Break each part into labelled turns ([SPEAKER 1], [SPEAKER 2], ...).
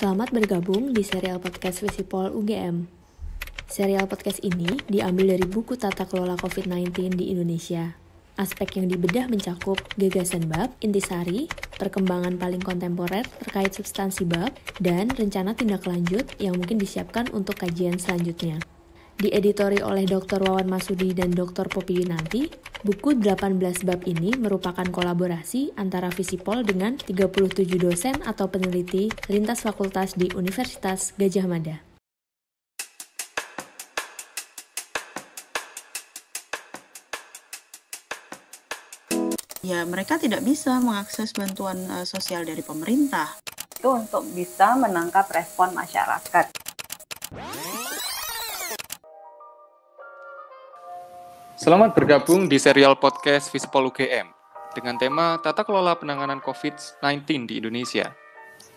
[SPEAKER 1] Selamat bergabung di serial podcast Visipol UGM. Serial podcast ini diambil dari buku Tata Kelola COVID-19 di Indonesia. Aspek yang dibedah mencakup gagasan bab, intisari, perkembangan paling kontemporer terkait substansi bab, dan rencana tindak lanjut yang mungkin disiapkan untuk kajian selanjutnya. Dieditori oleh Dr. Wawan Masudi dan Dr. Poppy Yunanti, buku 18 bab ini merupakan kolaborasi antara Visipol dengan 37 dosen atau peneliti lintas fakultas di Universitas Gadjah Mada.
[SPEAKER 2] Ya, mereka tidak bisa mengakses bantuan sosial dari pemerintah.
[SPEAKER 3] Itu untuk bisa menangkap respon masyarakat.
[SPEAKER 4] Selamat bergabung di serial podcast Visipol UGM dengan tema Tata Kelola Penanganan COVID-19 di Indonesia.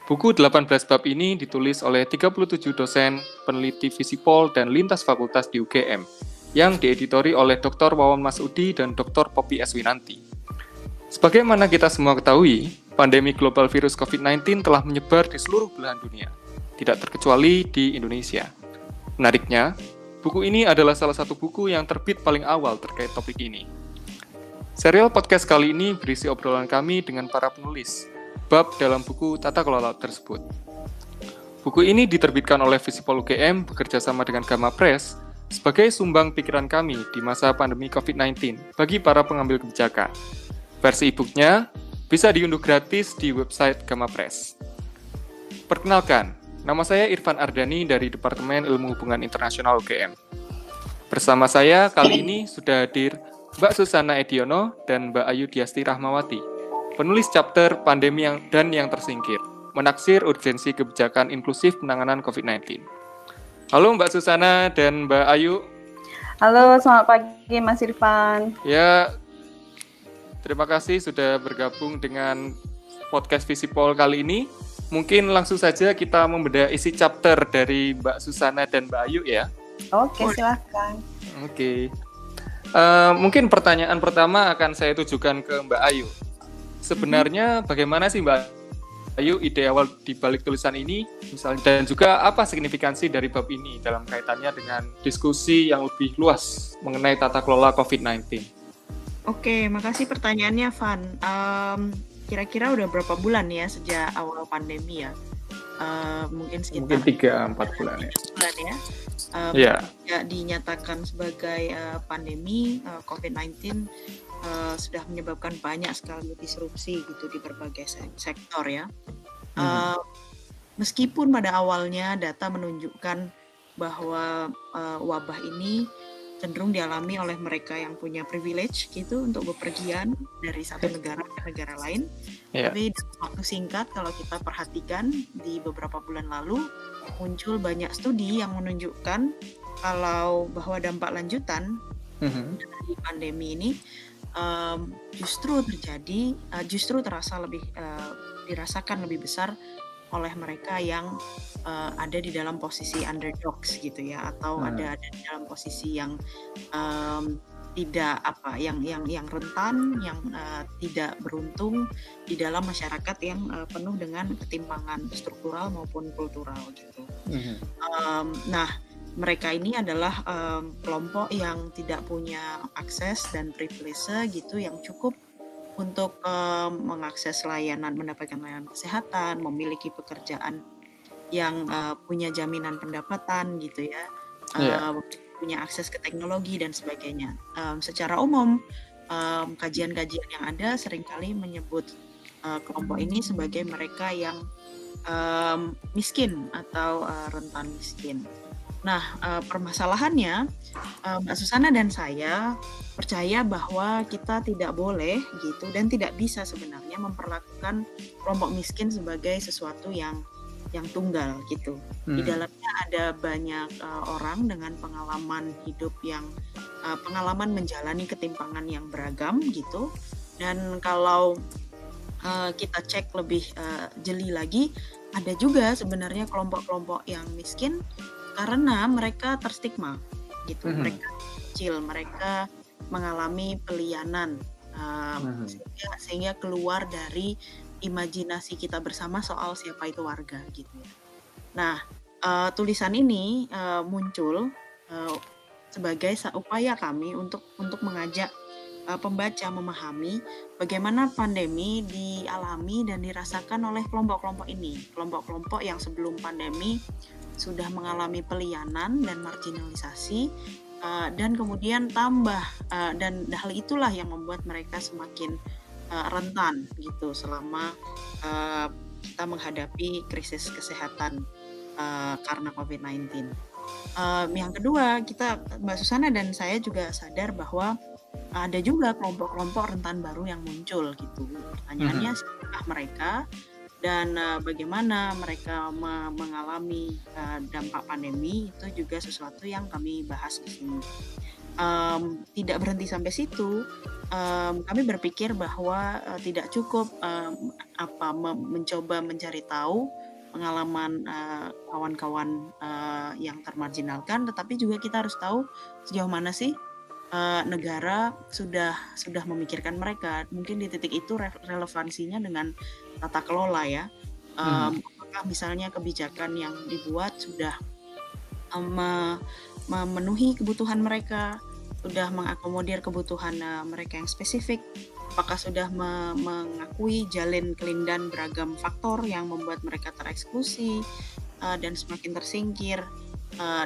[SPEAKER 4] Buku 18 bab ini ditulis oleh 37 dosen, peneliti Visipol dan lintas fakultas di UGM yang dieditori oleh Dr. Wawan Masudi dan Dr. Poppy Yunanti. Sebagaimana kita semua ketahui, pandemi global virus COVID-19 telah menyebar di seluruh belahan dunia, tidak terkecuali di Indonesia. Menariknya, buku ini adalah salah satu buku yang terbit paling awal terkait topik ini. Serial podcast kali ini berisi obrolan kami dengan para penulis bab dalam buku Tata Kelola tersebut. Buku ini diterbitkan oleh Visipol UGM bekerjasama dengan Gamma Press sebagai sumbang pikiran kami di masa pandemi COVID-19 bagi para pengambil kebijakan. Versi e-booknya bisa diunduh gratis di website Gamma Press. Perkenalkan, nama saya Irfan Ardani dari Departemen Ilmu Hubungan Internasional UGM. Bersama saya kali ini sudah hadir Mbak Susana Ediono dan Mbak Ayu Diasti Rahmawati, penulis chapter Pandemi dan yang Tersingkir, menaksir urgensi kebijakan inklusif penanganan COVID-19. Halo Mbak Susana dan Mbak Ayu.
[SPEAKER 3] Halo, selamat pagi Mas Irfan.
[SPEAKER 4] Ya, terima kasih sudah bergabung dengan podcast Visipol kali ini. Mungkin langsung saja kita membedah isi chapter dari Mbak Susana dan Mbak Ayu ya.
[SPEAKER 3] Oke, silakan.
[SPEAKER 4] Oke. Mungkin pertanyaan pertama akan saya tujukan ke Mbak Ayu. Sebenarnya bagaimana sih Mbak Ayu ide awal di balik tulisan ini, misalnya, dan juga apa signifikansi dari bab ini dalam kaitannya dengan diskusi yang lebih luas mengenai tata kelola COVID-19?
[SPEAKER 2] Oke, makasih pertanyaannya, Van. Kira-kira udah berapa bulan ya sejak awal pandemi ya? Mungkin sekitar
[SPEAKER 4] 3-4 bulan ya.
[SPEAKER 2] Bulan ya.
[SPEAKER 4] Ya.
[SPEAKER 2] Dinyatakan sebagai pandemi COVID-19 sudah menyebabkan banyak sekali disrupsi gitu di berbagai sektor ya. Meskipun pada awalnya data menunjukkan bahwa wabah ini cenderung dialami oleh mereka yang punya privilege gitu untuk bepergian dari satu negara ke negara lain. Tapi dalam waktu singkat kalau kita perhatikan di beberapa bulan lalu muncul banyak studi yang menunjukkan kalau bahwa dampak lanjutan dari pandemi ini justru terasa lebih dirasakan lebih besar oleh mereka yang ada di dalam posisi underdogs gitu ya, atau ada di dalam posisi yang yang rentan, yang tidak beruntung di dalam masyarakat yang penuh dengan ketimpangan struktural maupun kultural gitu. Nah, mereka ini adalah kelompok yang tidak punya akses dan privilege gitu yang cukup untuk mengakses mendapatkan layanan kesehatan, memiliki pekerjaan yang punya jaminan pendapatan gitu ya, punya akses ke teknologi dan sebagainya. Secara umum, kajian-kajian yang ada seringkali menyebut kelompok ini sebagai mereka yang miskin atau rentan miskin. Nah, permasalahannya Mbak Susana dan saya percaya bahwa kita tidak boleh gitu dan tidak bisa sebenarnya memperlakukan kelompok miskin sebagai sesuatu yang tunggal gitu. Di dalamnya ada banyak orang dengan pengalaman hidup yang pengalaman menjalani ketimpangan yang beragam gitu. Dan kalau kita cek lebih jeli lagi, ada juga sebenarnya kelompok-kelompok yang miskin karena mereka terstigma gitu. Mereka kecil, mereka mengalami pelianan sehingga keluar dari imajinasi kita bersama soal siapa itu warga gitu ya. Nah, tulisan ini muncul sebagai upaya kami untuk mengajak pembaca memahami bagaimana pandemi dialami dan dirasakan oleh kelompok-kelompok ini, kelompok-kelompok yang sebelum pandemi sudah mengalami pelianan dan marginalisasi, dan kemudian tambah dan hal itulah yang membuat mereka semakin rentan gitu selama kita menghadapi krisis kesehatan karena COVID-19. Yang kedua, Mbak Susana dan saya juga sadar bahwa ada juga kelompok-kelompok rentan baru yang muncul gitu. Pertanyaannya siapakah mereka dan bagaimana mereka mengalami dampak pandemi, itu juga sesuatu yang kami bahas di sini. Tidak berhenti sampai situ, kami berpikir bahwa tidak cukup mencoba mencari tahu pengalaman kawan-kawan yang termarginalkan, tetapi juga kita harus tahu sejauh mana sih negara sudah memikirkan mereka. Mungkin di titik itu relevansinya dengan tata kelola ya. Apakah misalnya kebijakan yang dibuat sudah memenuhi kebutuhan mereka, sudah mengakomodir kebutuhan mereka yang spesifik, apakah sudah mengakui jalin kelindan beragam faktor yang membuat mereka tereksklusi dan semakin tersingkir.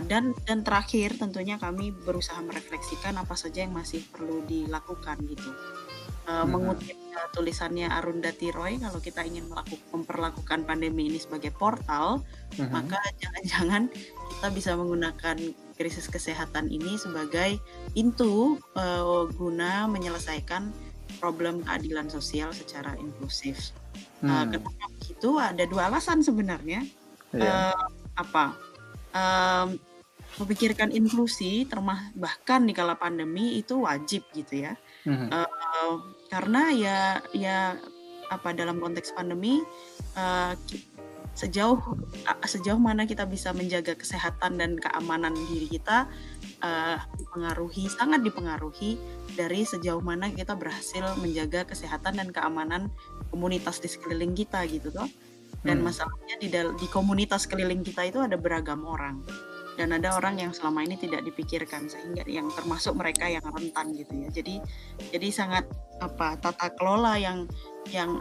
[SPEAKER 2] Dan terakhir tentunya kami berusaha merefleksikan apa saja yang masih perlu dilakukan gitu. Mengutip tulisannya Arundhati Roy, kalau kita ingin memperlakukan pandemi ini sebagai portal, maka jangan-jangan kita bisa menggunakan krisis kesehatan ini sebagai pintu guna menyelesaikan problem keadilan sosial secara inklusif. Kenapa begitu? Ada dua alasan sebenarnya. Memikirkan inklusi bahkan di kala pandemi itu wajib gitu ya. Karena ya dalam konteks pandemi sejauh mana kita bisa menjaga kesehatan dan keamanan diri kita sangat dipengaruhi dari sejauh mana kita berhasil menjaga kesehatan dan keamanan komunitas di sekeliling kita gitu toh. Dan masalahnya di komunitas keliling kita itu ada beragam orang, dan ada orang yang selama ini tidak dipikirkan, sehingga yang termasuk mereka yang rentan gitu ya. Jadi sangat tata kelola yang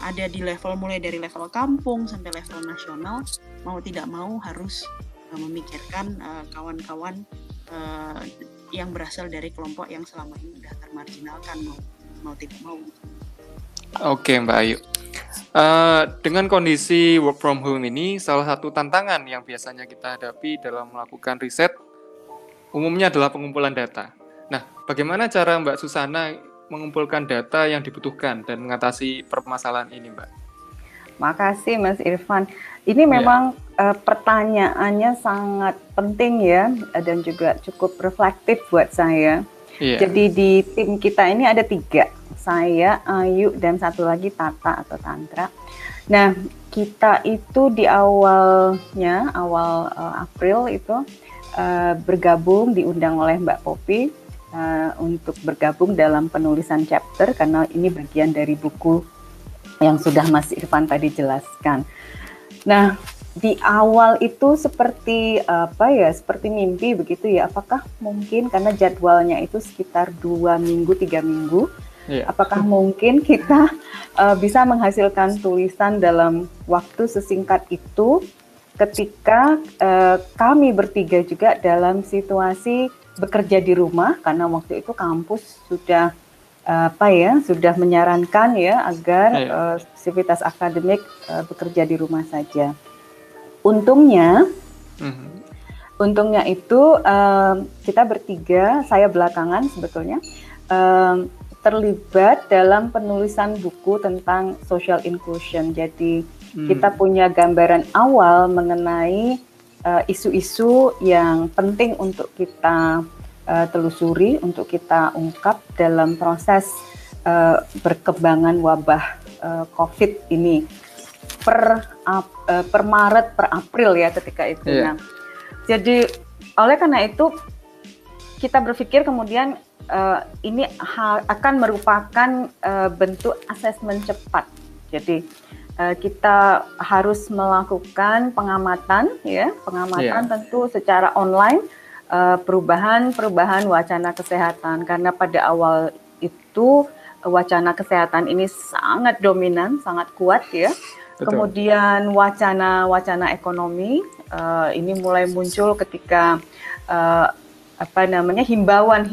[SPEAKER 2] ada di mulai dari level kampung sampai level nasional, mau tidak mau harus memikirkan kawan-kawan yang berasal dari kelompok yang selama ini sudah termarginalkan, mau tidak mau.
[SPEAKER 4] Oke, Mbak Ayu. Dengan kondisi work from home ini, salah satu tantangan yang biasanya kita hadapi dalam melakukan riset umumnya adalah pengumpulan data. Nah, bagaimana cara Mbak Susana mengumpulkan data yang dibutuhkan dan mengatasi permasalahan ini, Mbak?
[SPEAKER 3] Makasih Mas Irfan. Ini memang pertanyaannya sangat penting ya, dan juga cukup reflektif buat saya. Jadi di tim kita ini ada 3, saya, Ayu, dan satu lagi Tata atau Tantra. Nah, kita itu di awal April itu bergabung, diundang oleh Mbak Popi untuk bergabung dalam penulisan chapter, karena ini bagian dari buku yang sudah Mas Irfan tadi jelaskan. Nah, di awal itu seperti seperti mimpi begitu ya. Apakah mungkin, karena jadwalnya itu sekitar 2 minggu, 3 minggu, apakah mungkin kita bisa menghasilkan tulisan dalam waktu sesingkat itu, ketika kami bertiga juga dalam situasi bekerja di rumah, karena waktu itu kampus sudah sudah menyarankan ya agar aktivitas akademik bekerja di rumah saja. Untungnya itu kita bertiga, saya belakangan sebetulnya terlibat dalam penulisan buku tentang social inclusion. Jadi kita punya gambaran awal mengenai isu-isu yang penting untuk kita telusuri, untuk kita ungkap dalam proses berkembangan wabah COVID ini. Per Maret, per April ya ketika itu. Nah, jadi oleh karena itu kita berpikir kemudian ini akan merupakan bentuk asesmen cepat. Jadi kita harus melakukan pengamatan ya, tentu secara online, perubahan wacana kesehatan, karena pada awal itu wacana kesehatan ini sangat dominan, sangat kuat ya. Betul. Kemudian wacana ekonomi ini mulai muncul ketika himbauan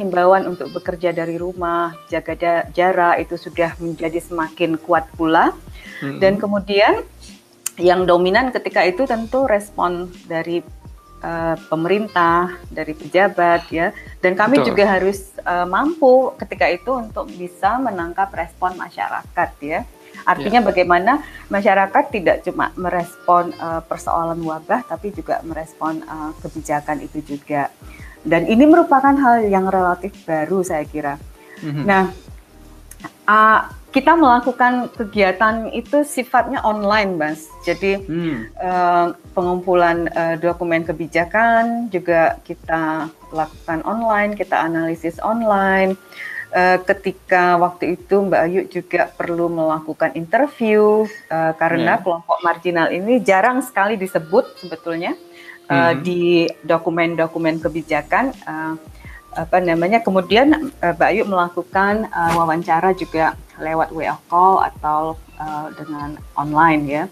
[SPEAKER 3] untuk bekerja dari rumah, jaga jarak itu sudah menjadi semakin kuat pula. Dan kemudian yang dominan ketika itu tentu respon dari pemerintah, dari pejabat ya, dan kami Betul. Juga harus mampu ketika itu untuk bisa menangkap respon masyarakat ya. Artinya bagaimana masyarakat tidak cuma merespon persoalan wabah, tapi juga merespon kebijakan itu juga. Dan ini merupakan hal yang relatif baru saya kira. Nah, kita melakukan kegiatan itu sifatnya online, Mas. Jadi pengumpulan dokumen kebijakan juga kita lakukan online, kita analisis online. Ketika waktu itu Mbak Ayu juga perlu melakukan interview karena kelompok marginal ini jarang sekali disebut sebetulnya di dokumen-dokumen kebijakan. Kemudian Mbak Ayu melakukan wawancara juga lewat WA call atau dengan online ya.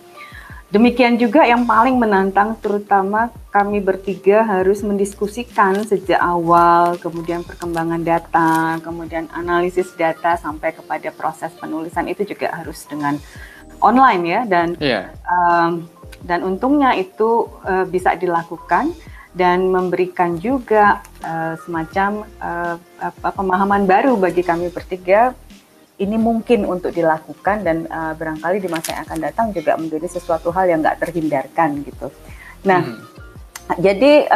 [SPEAKER 3] Demikian juga yang paling menantang, terutama kami bertiga harus mendiskusikan sejak awal, kemudian perkembangan data, kemudian analisis data sampai kepada proses penulisan itu juga harus dengan online ya. Dan untungnya itu bisa dilakukan dan memberikan juga semacam pemahaman baru bagi kami bertiga. Ini mungkin untuk dilakukan dan barangkali di masa yang akan datang juga menjadi sesuatu hal yang nggak terhindarkan gitu. Nah, jadi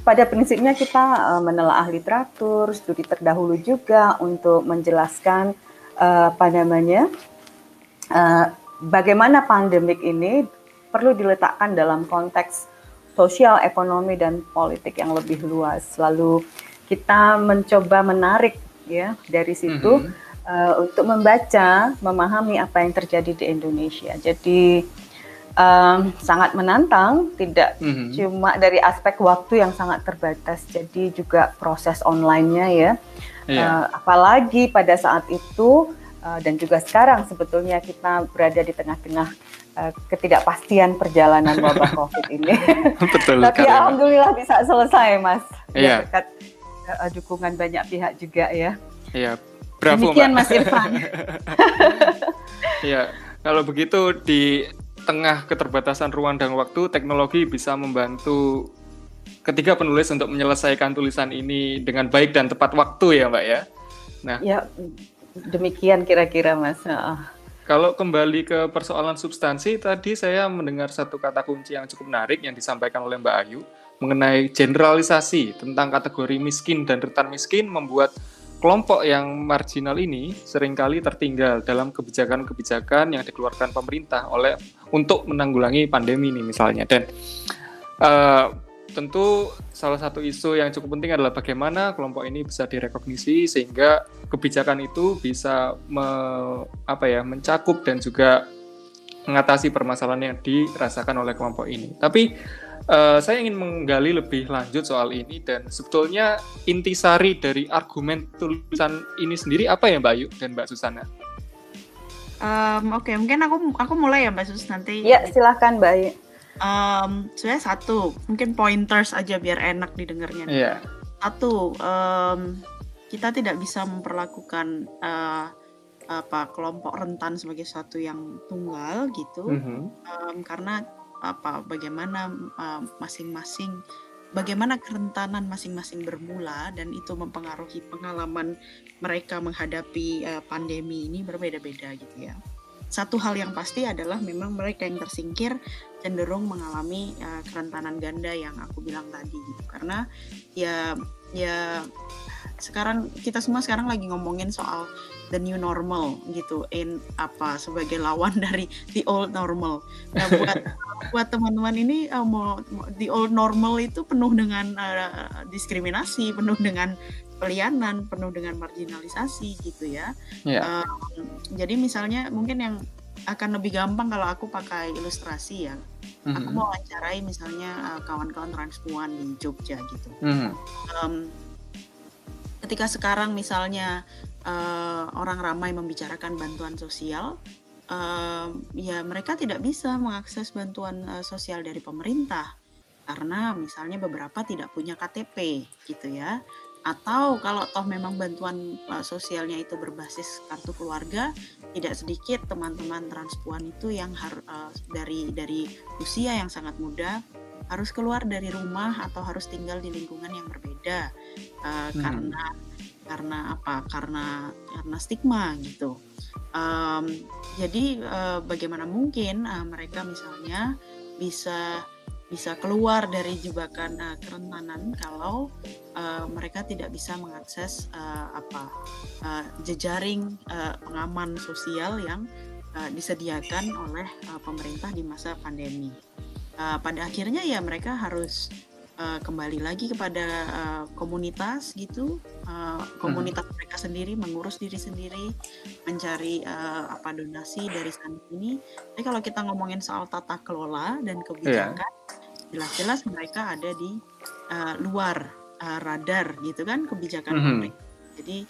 [SPEAKER 3] pada prinsipnya kita menelaah literatur, studi terdahulu juga untuk menjelaskan bagaimana pandemik ini perlu diletakkan dalam konteks sosial, ekonomi, dan politik yang lebih luas. Lalu kita mencoba menarik ya dari situ untuk membaca, memahami apa yang terjadi di Indonesia. Jadi sangat menantang, tidak cuma dari aspek waktu yang sangat terbatas, jadi juga proses online-nya ya. Apalagi pada saat itu dan juga sekarang sebetulnya kita berada di tengah-tengah ketidakpastian perjalanan wabah COVID ini.
[SPEAKER 4] Betul.
[SPEAKER 3] Tapi alhamdulillah bisa selesai, Mas. Berkat dukungan banyak pihak juga ya.
[SPEAKER 4] Iya. Bravo,
[SPEAKER 3] demikian Mas Irfan.
[SPEAKER 4] Ya, kalau begitu di tengah keterbatasan ruang dan waktu, teknologi bisa membantu ketiga penulis untuk menyelesaikan tulisan ini dengan baik dan tepat waktu ya, Mbak ya. Nah,
[SPEAKER 3] ya demikian kira-kira Mas.
[SPEAKER 4] Kalau kembali ke persoalan substansi, tadi saya mendengar satu kata kunci yang cukup menarik yang disampaikan oleh Mbak Ayu mengenai generalisasi tentang kategori miskin dan rentan miskin membuat kelompok yang marginal ini seringkali tertinggal dalam kebijakan-kebijakan yang dikeluarkan pemerintah untuk menanggulangi pandemi ini misalnya. Dan tentu salah satu isu yang cukup penting adalah bagaimana kelompok ini bisa direkognisi sehingga kebijakan itu bisa mencakup dan juga mengatasi permasalahan yang dirasakan oleh kelompok ini. Tapi saya ingin menggali lebih lanjut soal ini dan sebetulnya intisari dari argumen tulisan ini sendiri apa ya Mbak Ayu dan Mbak Susana?
[SPEAKER 2] Oke, mungkin aku mulai ya Mbak Sus nanti.
[SPEAKER 3] Ya silahkan Mbak Ayu.
[SPEAKER 2] Sebenarnya satu, mungkin pointers aja biar enak didengarnya.
[SPEAKER 4] Iya.
[SPEAKER 2] Satu, kita tidak bisa memperlakukan kelompok rentan sebagai sesuatu yang tunggal gitu, karena bagaimana bagaimana kerentanan masing-masing bermula dan itu mempengaruhi pengalaman mereka menghadapi pandemi ini berbeda-beda gitu ya. Satu hal yang pasti adalah memang mereka yang tersingkir cenderung mengalami kerentanan ganda yang aku bilang tadi gitu. Karena ya sekarang kita semua sekarang lagi ngomongin soal the new normal gitu, sebagai lawan dari the old normal. Nah, buat teman-teman ini the old normal itu penuh dengan diskriminasi, penuh dengan pelianan, penuh dengan marginalisasi gitu ya. Jadi misalnya mungkin yang akan lebih gampang kalau aku pakai ilustrasi ya. Aku mau wawancarai misalnya kawan-kawan transpuan di Jogja gitu. Ketika sekarang misalnya orang ramai membicarakan bantuan sosial, ya mereka tidak bisa mengakses bantuan sosial dari pemerintah karena misalnya beberapa tidak punya KTP gitu ya. Atau kalau toh memang bantuan sosialnya itu berbasis kartu keluarga, tidak sedikit teman-teman transpuan itu yang dari usia yang sangat muda harus keluar dari rumah atau harus tinggal di lingkungan yang berbeda karena apa? Karena stigma gitu. Jadi bagaimana mungkin mereka misalnya bisa keluar dari jebakan kerentanan kalau mereka tidak bisa mengakses jejaring pengaman sosial yang disediakan oleh pemerintah di masa pandemi. Pada akhirnya ya mereka harus kembali lagi kepada komunitas gitu, komunitas mereka sendiri, mengurus diri sendiri, mencari donasi dari sana sini. Tapi kalau kita ngomongin soal tata kelola dan kebijakan, jelas-jelas mereka ada di luar radar gitu kan kebijakan pemerintah. Jadi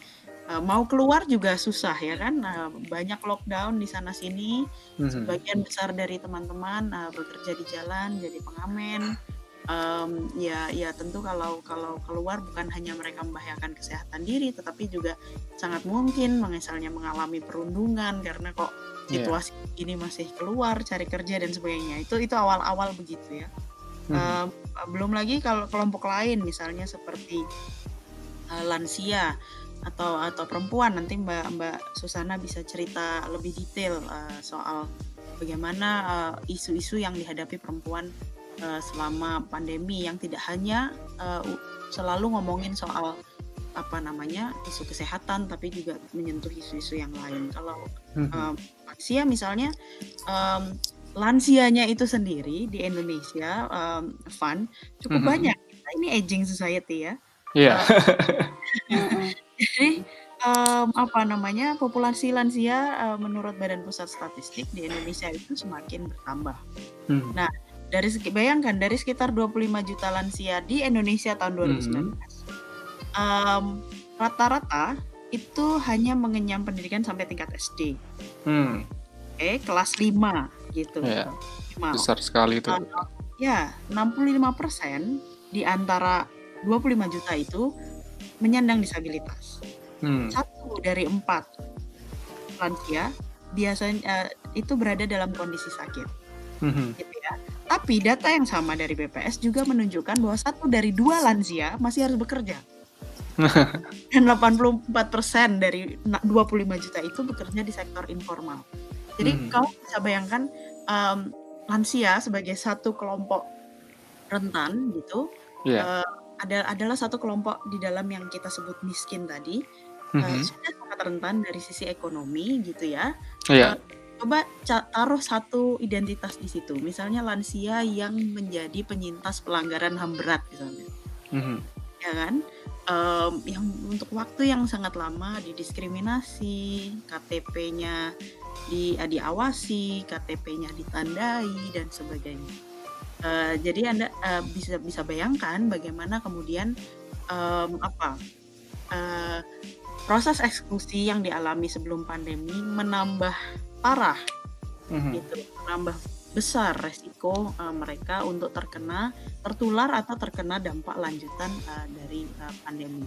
[SPEAKER 2] mau keluar juga susah ya kan, banyak lockdown di sana sini. Sebagian besar dari teman-teman bekerja di jalan jadi pengamen. Ya tentu kalau keluar bukan hanya mereka membahayakan kesehatan diri, tetapi juga sangat mungkin misalnya mengalami perundungan karena kok situasi ini masih keluar cari kerja dan sebagainya. Itu awal-awal begitu ya. Belum lagi kalau kelompok lain misalnya seperti lansia atau perempuan, nanti Mbak Susana bisa cerita lebih detail soal bagaimana isu-isu yang dihadapi perempuan selama pandemi yang tidak hanya selalu ngomongin soal isu kesehatan, tapi juga menyentuh isu-isu yang lain. Kalau lansia misalnya, lansianya itu sendiri di Indonesia, cukup banyak. Ini aging society ya. Jadi populasi lansia menurut Badan Pusat Statistik di Indonesia itu semakin bertambah. Nah, bayangkan dari sekitar 25 juta lansia di Indonesia tahun 2019, rata-rata itu hanya mengenyam pendidikan sampai tingkat SD. Kelas 5 gitu.
[SPEAKER 4] Besar sekali itu.
[SPEAKER 2] 65% di antara 25 juta itu menyandang disabilitas. 1 dari 4 lansia biasanya itu berada dalam kondisi sakit. Gitu ya. Tapi data yang sama dari BPS juga menunjukkan bahwa 1 dari 2 lansia masih harus bekerja. Dan 84% dari 25 juta itu bekerja di sektor informal. Jadi kamu bisa bayangkan lansia sebagai satu kelompok rentan gitu, adalah satu kelompok di dalam yang kita sebut miskin tadi, sudah sangat rentan dari sisi ekonomi gitu ya. Coba taruh satu identitas di situ, misalnya lansia yang menjadi penyintas pelanggaran HAM berat misalnya, ya kan, yang untuk waktu yang sangat lama didiskriminasi, KTP-nya diawasi, KTP-nya ditandai dan sebagainya. Jadi Anda bisa bayangkan bagaimana kemudian proses eksklusi yang dialami sebelum pandemi menambah parah, gitu, menambah besar resiko mereka untuk tertular atau terkena dampak lanjutan dari pandemi.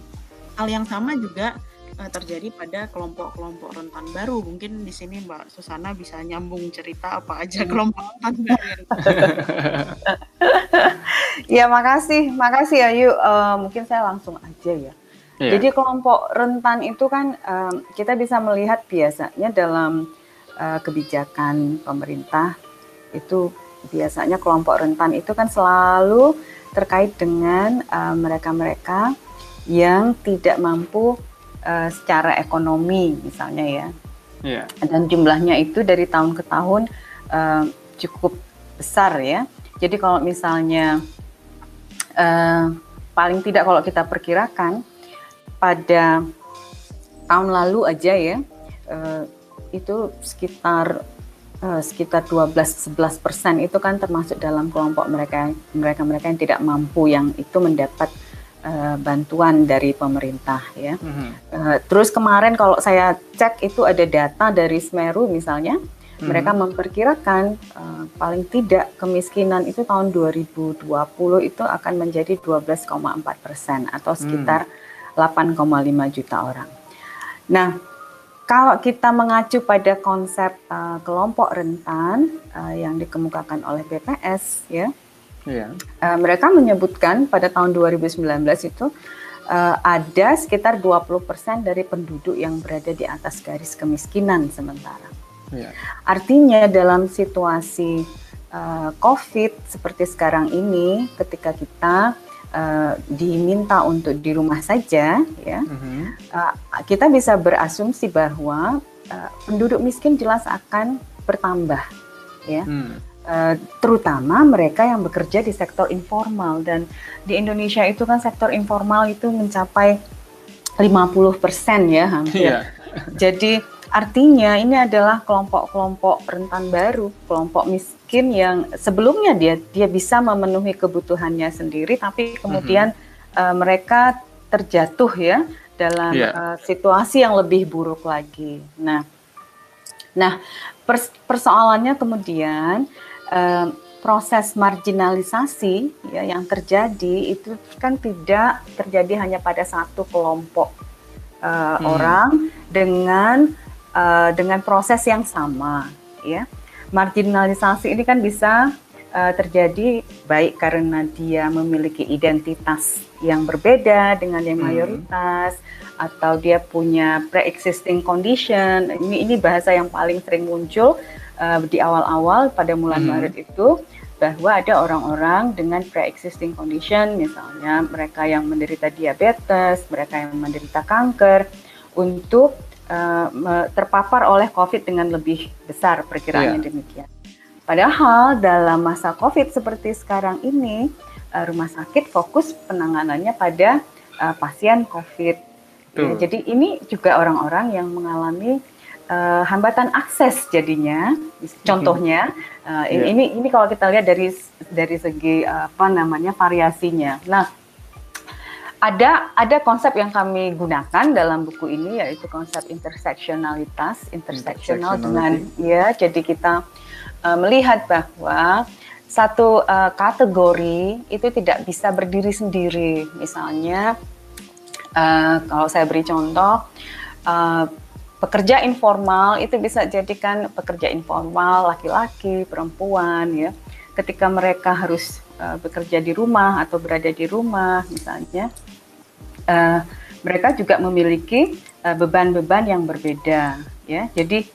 [SPEAKER 2] Hal yang sama juga terjadi pada kelompok-kelompok rentan baru. Mungkin di sini Mbak Susana bisa nyambung cerita apa aja kelompok rentan baru.
[SPEAKER 3] Ya, makasih Ayu. Mungkin saya langsung aja ya. Jadi kelompok rentan itu kan kita bisa melihat biasanya dalam kebijakan pemerintah itu biasanya kelompok rentan itu kan selalu terkait dengan mereka-mereka yang tidak mampu secara ekonomi misalnya ya. Dan jumlahnya itu dari tahun ke tahun cukup besar ya. Jadi kalau misalnya paling tidak kalau kita perkirakan pada tahun lalu aja ya, itu sekitar sekitar 12-11% itu kan termasuk dalam kelompok mereka yang tidak mampu, yang itu mendapat bantuan dari pemerintah ya. Terus kemarin kalau saya cek itu ada data dari Semeru misalnya, mereka memperkirakan paling tidak kemiskinan itu tahun 2020 itu akan menjadi 12,4% atau sekitar 8,5 juta orang. Nah, kalau kita mengacu pada konsep kelompok rentan yang dikemukakan oleh BPS ya. Mereka menyebutkan pada tahun 2019 itu ada sekitar 20% dari penduduk yang berada di atas garis kemiskinan sementara. Artinya dalam situasi COVID seperti sekarang ini, ketika kita diminta untuk di rumah saja, ya, kita bisa berasumsi bahwa penduduk miskin jelas akan bertambah, ya. Terutama mereka yang bekerja di sektor informal, dan di Indonesia itu kan sektor informal itu mencapai 50% ya hampir. Jadi artinya ini adalah kelompok-kelompok rentan baru, kelompok miskin yang sebelumnya dia bisa memenuhi kebutuhannya sendiri, tapi kemudian mereka terjatuh ya dalam situasi yang lebih buruk lagi. Nah, persoalannya kemudian proses marginalisasi ya, yang terjadi itu kan tidak terjadi hanya pada satu kelompok orang dengan proses yang sama ya. Marginalisasi ini kan bisa terjadi baik karena dia memiliki identitas yang berbeda dengan yang mayoritas, atau dia punya pre-existing condition. Ini bahasa yang paling sering muncul di awal-awal pada bulan Maret itu, bahwa ada orang-orang dengan pre-existing condition, misalnya mereka yang menderita diabetes, mereka yang menderita kanker, untuk terpapar oleh COVID dengan lebih besar, perkiraannya demikian. Padahal dalam masa COVID seperti sekarang ini, rumah sakit fokus penanganannya pada pasien COVID. Ya, jadi ini juga orang-orang yang mengalami hambatan akses jadinya. Contohnya, ini kalau kita lihat dari segi variasinya. Nah, ada konsep yang kami gunakan dalam buku ini, yaitu konsep interseksionalitas, interseksional dengan jadi kita melihat bahwa satu kategori itu tidak bisa berdiri sendiri. Misalnya, kalau saya beri contoh, pekerja informal itu bisa jadikan pekerja informal laki-laki, perempuan ya. Ketika mereka harus bekerja di rumah atau berada di rumah misalnya, mereka juga memiliki beban-beban yang berbeda ya. Jadi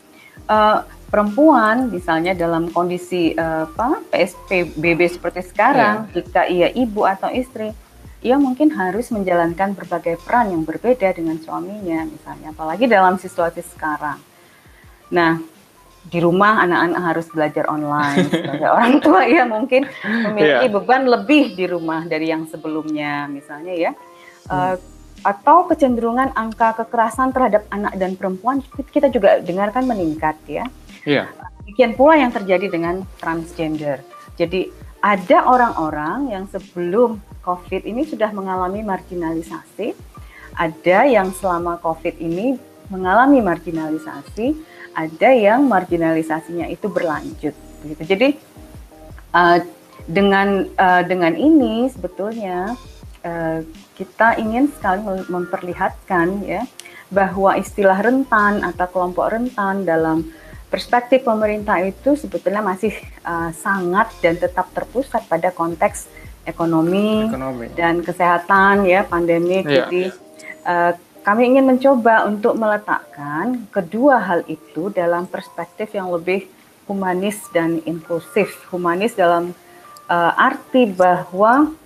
[SPEAKER 3] perempuan misalnya dalam kondisi PSBB seperti sekarang, jika ia ibu atau istri, ia mungkin harus menjalankan berbagai peran yang berbeda dengan suaminya misalnya, apalagi dalam situasi sekarang. Nah, di rumah anak-anak harus belajar online. Sebagai orang tua ya mungkin memiliki beban lebih di rumah dari yang sebelumnya misalnya ya. Atau kecenderungan angka kekerasan terhadap anak dan perempuan kita juga dengarkan meningkat ya. Demikian pula yang terjadi dengan transgender. Jadi ada orang-orang yang sebelum COVID ini sudah mengalami marginalisasi, ada yang selama COVID ini mengalami marginalisasi, ada yang marginalisasinya itu berlanjut. Gitu. Jadi dengan ini sebetulnya kita ingin sekali memperlihatkan ya bahwa istilah rentan atau kelompok rentan dalam perspektif pemerintah itu sebetulnya masih sangat dan tetap terpusat pada konteks ekonomi. Dan kesehatan ya, pandemi. Jadi kami ingin mencoba untuk meletakkan kedua hal itu dalam perspektif yang lebih humanis dan inklusif. Humanis dalam arti bahwa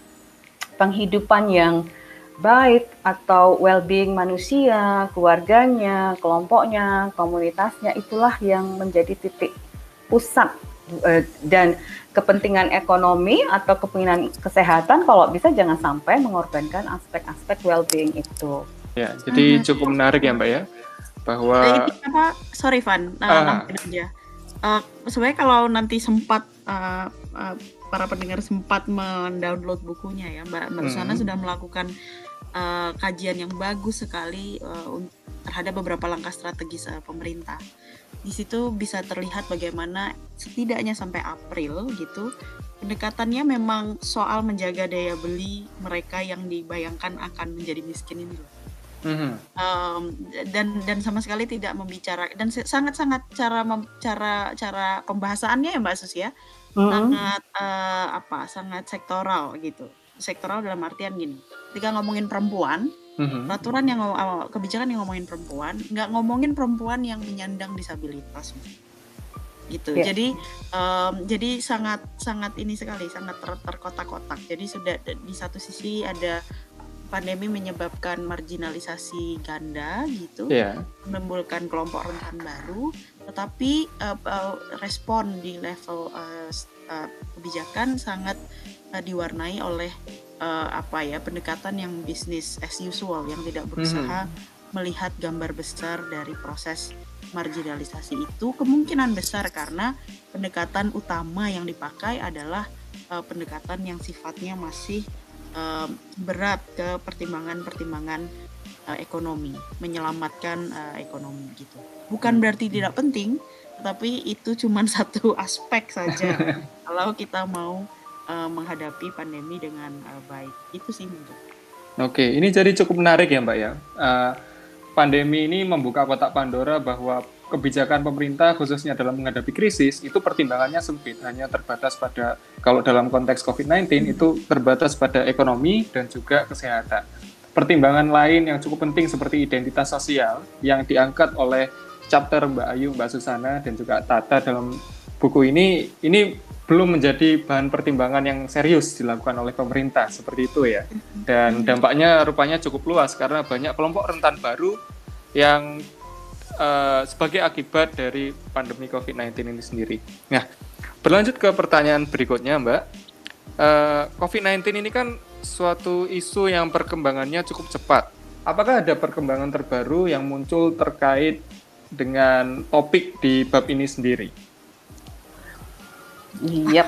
[SPEAKER 3] penghidupan yang baik atau well-being manusia, keluarganya, kelompoknya, komunitasnya, itulah yang menjadi titik pusat, dan kepentingan ekonomi atau kepentingan kesehatan kalau bisa jangan sampai mengorbankan aspek-aspek well-being itu.
[SPEAKER 4] Ya, jadi cukup menarik ya Mbak ya, bahwa
[SPEAKER 2] sorry Van, aja. Sebenarnya kalau nanti sempat para pendengar sempat mendownload bukunya ya, Mbak Susana sudah melakukan kajian yang bagus sekali terhadap beberapa langkah strategis pemerintah. Di situ bisa terlihat bagaimana setidaknya sampai April gitu, pendekatannya memang soal menjaga daya beli mereka yang dibayangkan akan menjadi miskin ini loh. Dan sama sekali tidak membicarakan, dan sangat-sangat cara pembahasannya ya Mbak Sus ya, sangat sektoral gitu. Sektoral dalam artian gini, ketika ngomongin perempuan, peraturan yang kebijakan yang ngomongin perempuan, nggak ngomongin perempuan yang menyandang disabilitas gitu. Jadi sangat ini sekali, sangat terkotak-kotak. Jadi sudah di satu sisi ada pandemi menyebabkan marginalisasi ganda gitu, menimbulkan kelompok rentan baru, tetapi respon di level kebijakan sangat diwarnai oleh pendekatan yang business as usual, yang tidak berusaha melihat gambar besar dari proses marginalisasi itu. Kemungkinan besar karena pendekatan utama yang dipakai adalah pendekatan yang sifatnya masih berat ke pertimbangan ekonomi, menyelamatkan ekonomi gitu. Bukan berarti tidak penting, tapi itu cuma satu aspek saja kalau kita mau menghadapi pandemi dengan baik. Itu sih menurut.
[SPEAKER 4] Oke, ini jadi cukup menarik ya Mbak ya. Pandemi ini membuka kotak Pandora bahwa kebijakan pemerintah khususnya dalam menghadapi krisis itu pertimbangannya sempit, hanya terbatas pada, kalau dalam konteks COVID-19 itu terbatas pada ekonomi dan juga kesehatan. Pertimbangan lain yang cukup penting seperti identitas sosial yang diangkat oleh chapter Mbak Ayu, Mbak Susana, dan juga Tata dalam buku ini belum menjadi bahan pertimbangan yang serius dilakukan oleh pemerintah, seperti itu ya. Dan dampaknya rupanya cukup luas karena banyak kelompok rentan baru yang sebagai akibat dari pandemi COVID-19 ini sendiri. Nah, berlanjut ke pertanyaan berikutnya Mbak. COVID-19 ini kan suatu isu yang perkembangannya cukup cepat. Apakah ada perkembangan terbaru yang muncul terkait dengan topik di bab ini sendiri?
[SPEAKER 3] Yep.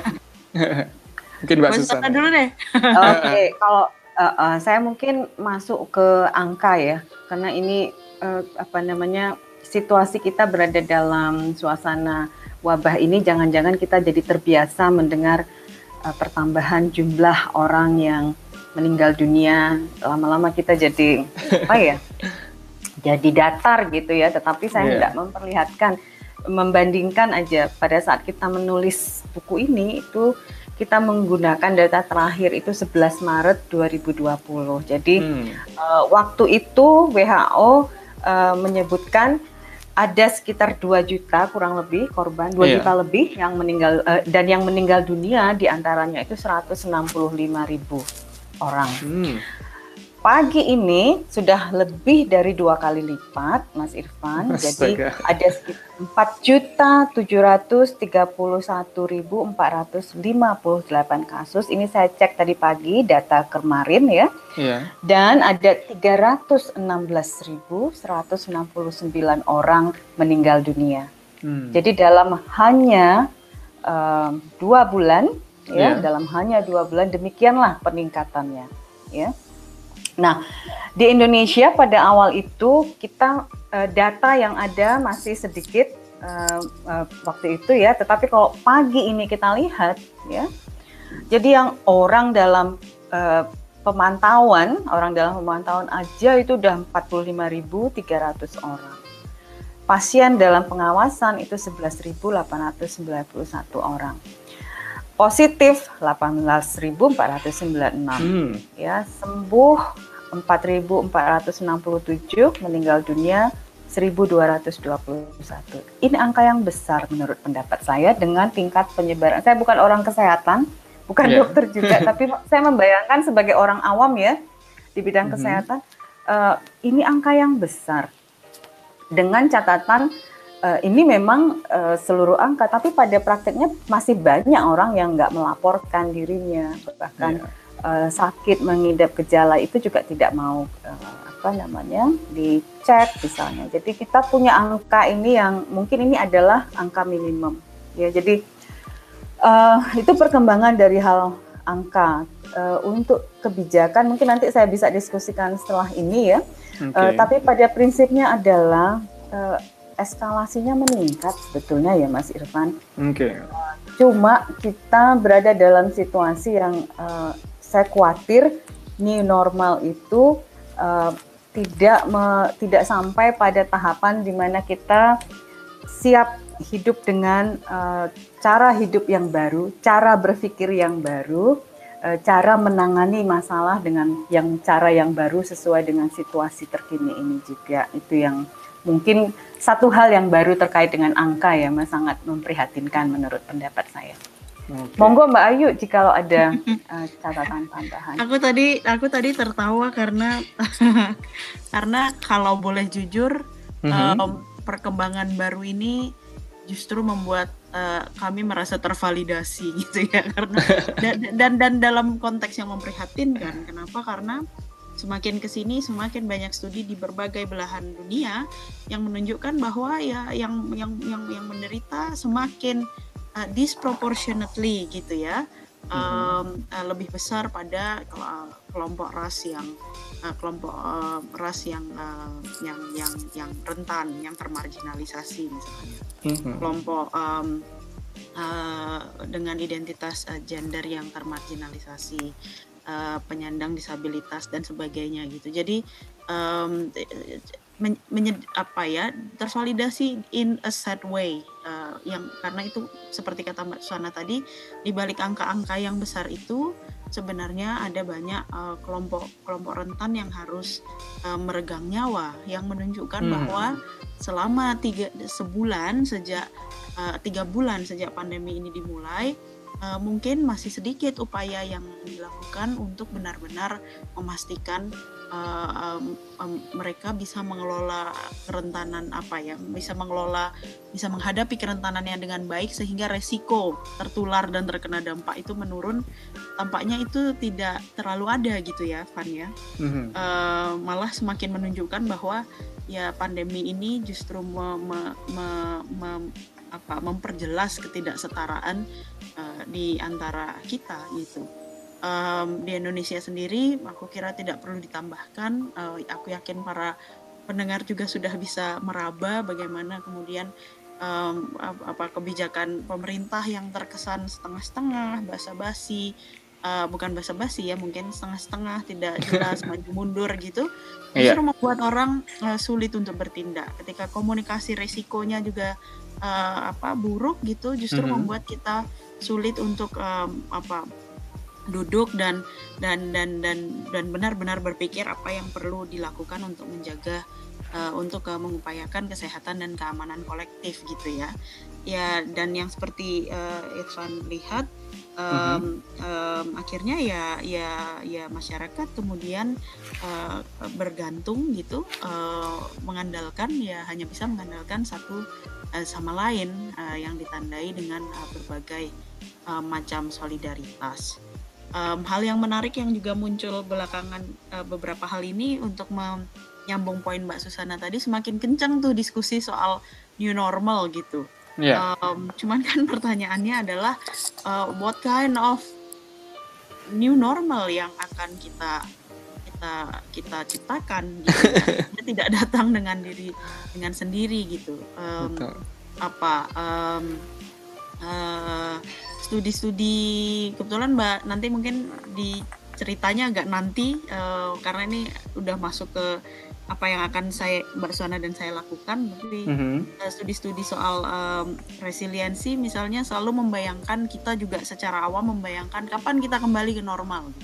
[SPEAKER 4] Mungkin Mbak Susana
[SPEAKER 2] dulu deh.
[SPEAKER 3] Oke, kalau saya mungkin masuk ke angka ya, karena ini situasi kita berada dalam suasana wabah ini, jangan-jangan kita jadi terbiasa mendengar pertambahan jumlah orang yang meninggal dunia, lama-lama kita jadi jadi datar gitu ya, tetapi saya tidak memperlihatkan, membandingkan aja pada saat kita menulis buku ini itu kita menggunakan data terakhir itu 11 Maret 2020. Jadi waktu itu WHO menyebutkan ada sekitar 2 juta kurang lebih korban, 2 juta lebih yang meninggal, dan yang meninggal dunia diantaranya itu 165.000 orang. Pagi ini sudah lebih dari 2 kali lipat, Mas Irfan. Jadi ada 4.731.458 kasus. Ini saya cek tadi pagi data kemarin ya. Dan ada 316.169 orang meninggal dunia. Jadi dalam hanya 2 bulan, dalam hanya 2 bulan demikianlah peningkatannya, ya. Nah, di Indonesia pada awal itu kita data yang ada masih sedikit waktu itu ya, tetapi kalau pagi ini kita lihat ya, jadi yang orang dalam pemantauan aja itu udah 45.300 orang. Pasien dalam pengawasan itu 11.891 orang. Positif 18.496, ya, sembuh 4.467, meninggal dunia 1.221. Ini angka yang besar menurut pendapat saya dengan tingkat penyebaran. Saya bukan orang kesehatan, bukan dokter juga, tapi saya membayangkan sebagai orang awam ya di bidang kesehatan, ini angka yang besar. Dengan catatan ini memang seluruh angka, tapi pada prakteknya masih banyak orang yang nggak melaporkan dirinya, bahkan sakit, mengidap gejala itu juga tidak mau dicek misalnya. Jadi kita punya angka ini yang mungkin ini adalah angka minimum Ya, jadi itu perkembangan dari hal angka. Untuk kebijakan mungkin nanti saya bisa diskusikan setelah ini ya. Tapi pada prinsipnya adalah eskalasinya meningkat sebetulnya ya Mas Irfan. Cuma kita berada dalam situasi yang saya khawatir new normal itu tidak sampai pada tahapan di mana kita siap hidup dengan cara hidup yang baru, cara berpikir yang baru, cara menangani masalah dengan cara yang baru sesuai dengan situasi terkini ini juga. Itu yang mungkin satu hal yang baru terkait dengan angka ya Mas, sangat memprihatinkan menurut pendapat saya. Monggo Mbak Ayu jikalau ada catatan tambahan.
[SPEAKER 2] Aku tadi tertawa karena karena kalau boleh jujur perkembangan baru ini justru membuat kami merasa tervalidasi gitu ya, karena dan dalam konteks yang memprihatinkan. Kenapa? Karena semakin kesini semakin banyak studi di berbagai belahan dunia yang menunjukkan bahwa ya yang menderita semakin disproportionately gitu ya, lebih besar pada kelompok ras yang rentan, yang termarginalisasi misalnya, kelompok dengan identitas gender yang termarginalisasi, penyandang disabilitas dan sebagainya gitu. Jadi tervalidasi in a sad way, yang karena itu seperti kata Mbak Susana tadi, di balik angka-angka yang besar itu sebenarnya ada banyak kelompok rentan yang harus meregang nyawa, yang menunjukkan bahwa selama 3 bulan sejak pandemi ini dimulai, mungkin masih sedikit upaya yang dilakukan untuk benar-benar memastikan mereka bisa mengelola kerentanan bisa menghadapi kerentanannya dengan baik, sehingga resiko tertular dan terkena dampak itu menurun. Tampaknya itu tidak terlalu ada gitu ya, Van ya. Malah semakin menunjukkan bahwa ya pandemi ini justru memperjelas ketidaksetaraan di antara kita gitu. Di Indonesia sendiri aku kira tidak perlu ditambahkan. Aku yakin para pendengar juga sudah bisa meraba bagaimana kemudian kebijakan pemerintah yang terkesan setengah-setengah, basa-basi, bukan basa-basi ya, mungkin setengah-setengah, tidak jelas, maju mundur gitu, justru membuat orang sulit untuk bertindak. Ketika komunikasi resikonya juga buruk gitu, justru membuat kita sulit untuk duduk dan benar-benar berpikir apa yang perlu dilakukan untuk menjaga mengupayakan kesehatan dan keamanan kolektif gitu ya. Ya, dan yang seperti Irfan lihat, akhirnya ya masyarakat kemudian bergantung gitu, hanya bisa mengandalkan satu sama lain, yang ditandai dengan berbagai macam solidaritas. Hal yang menarik yang juga muncul belakangan beberapa hal ini, untuk menyambung poin Mbak Susana tadi, semakin kencang tuh diskusi soal new normal gitu. Cuman kan pertanyaannya adalah what kind of new normal yang akan kita ciptakan gitu. Dia tidak datang dengan sendiri gitu. Studi-studi, kebetulan Mbak nanti mungkin di ceritanya agak nanti, karena ini udah masuk ke apa yang akan Mbak Susana dan saya lakukan. Tapi studi-studi soal resiliensi misalnya selalu membayangkan, kita juga secara awam membayangkan kapan kita kembali ke normal,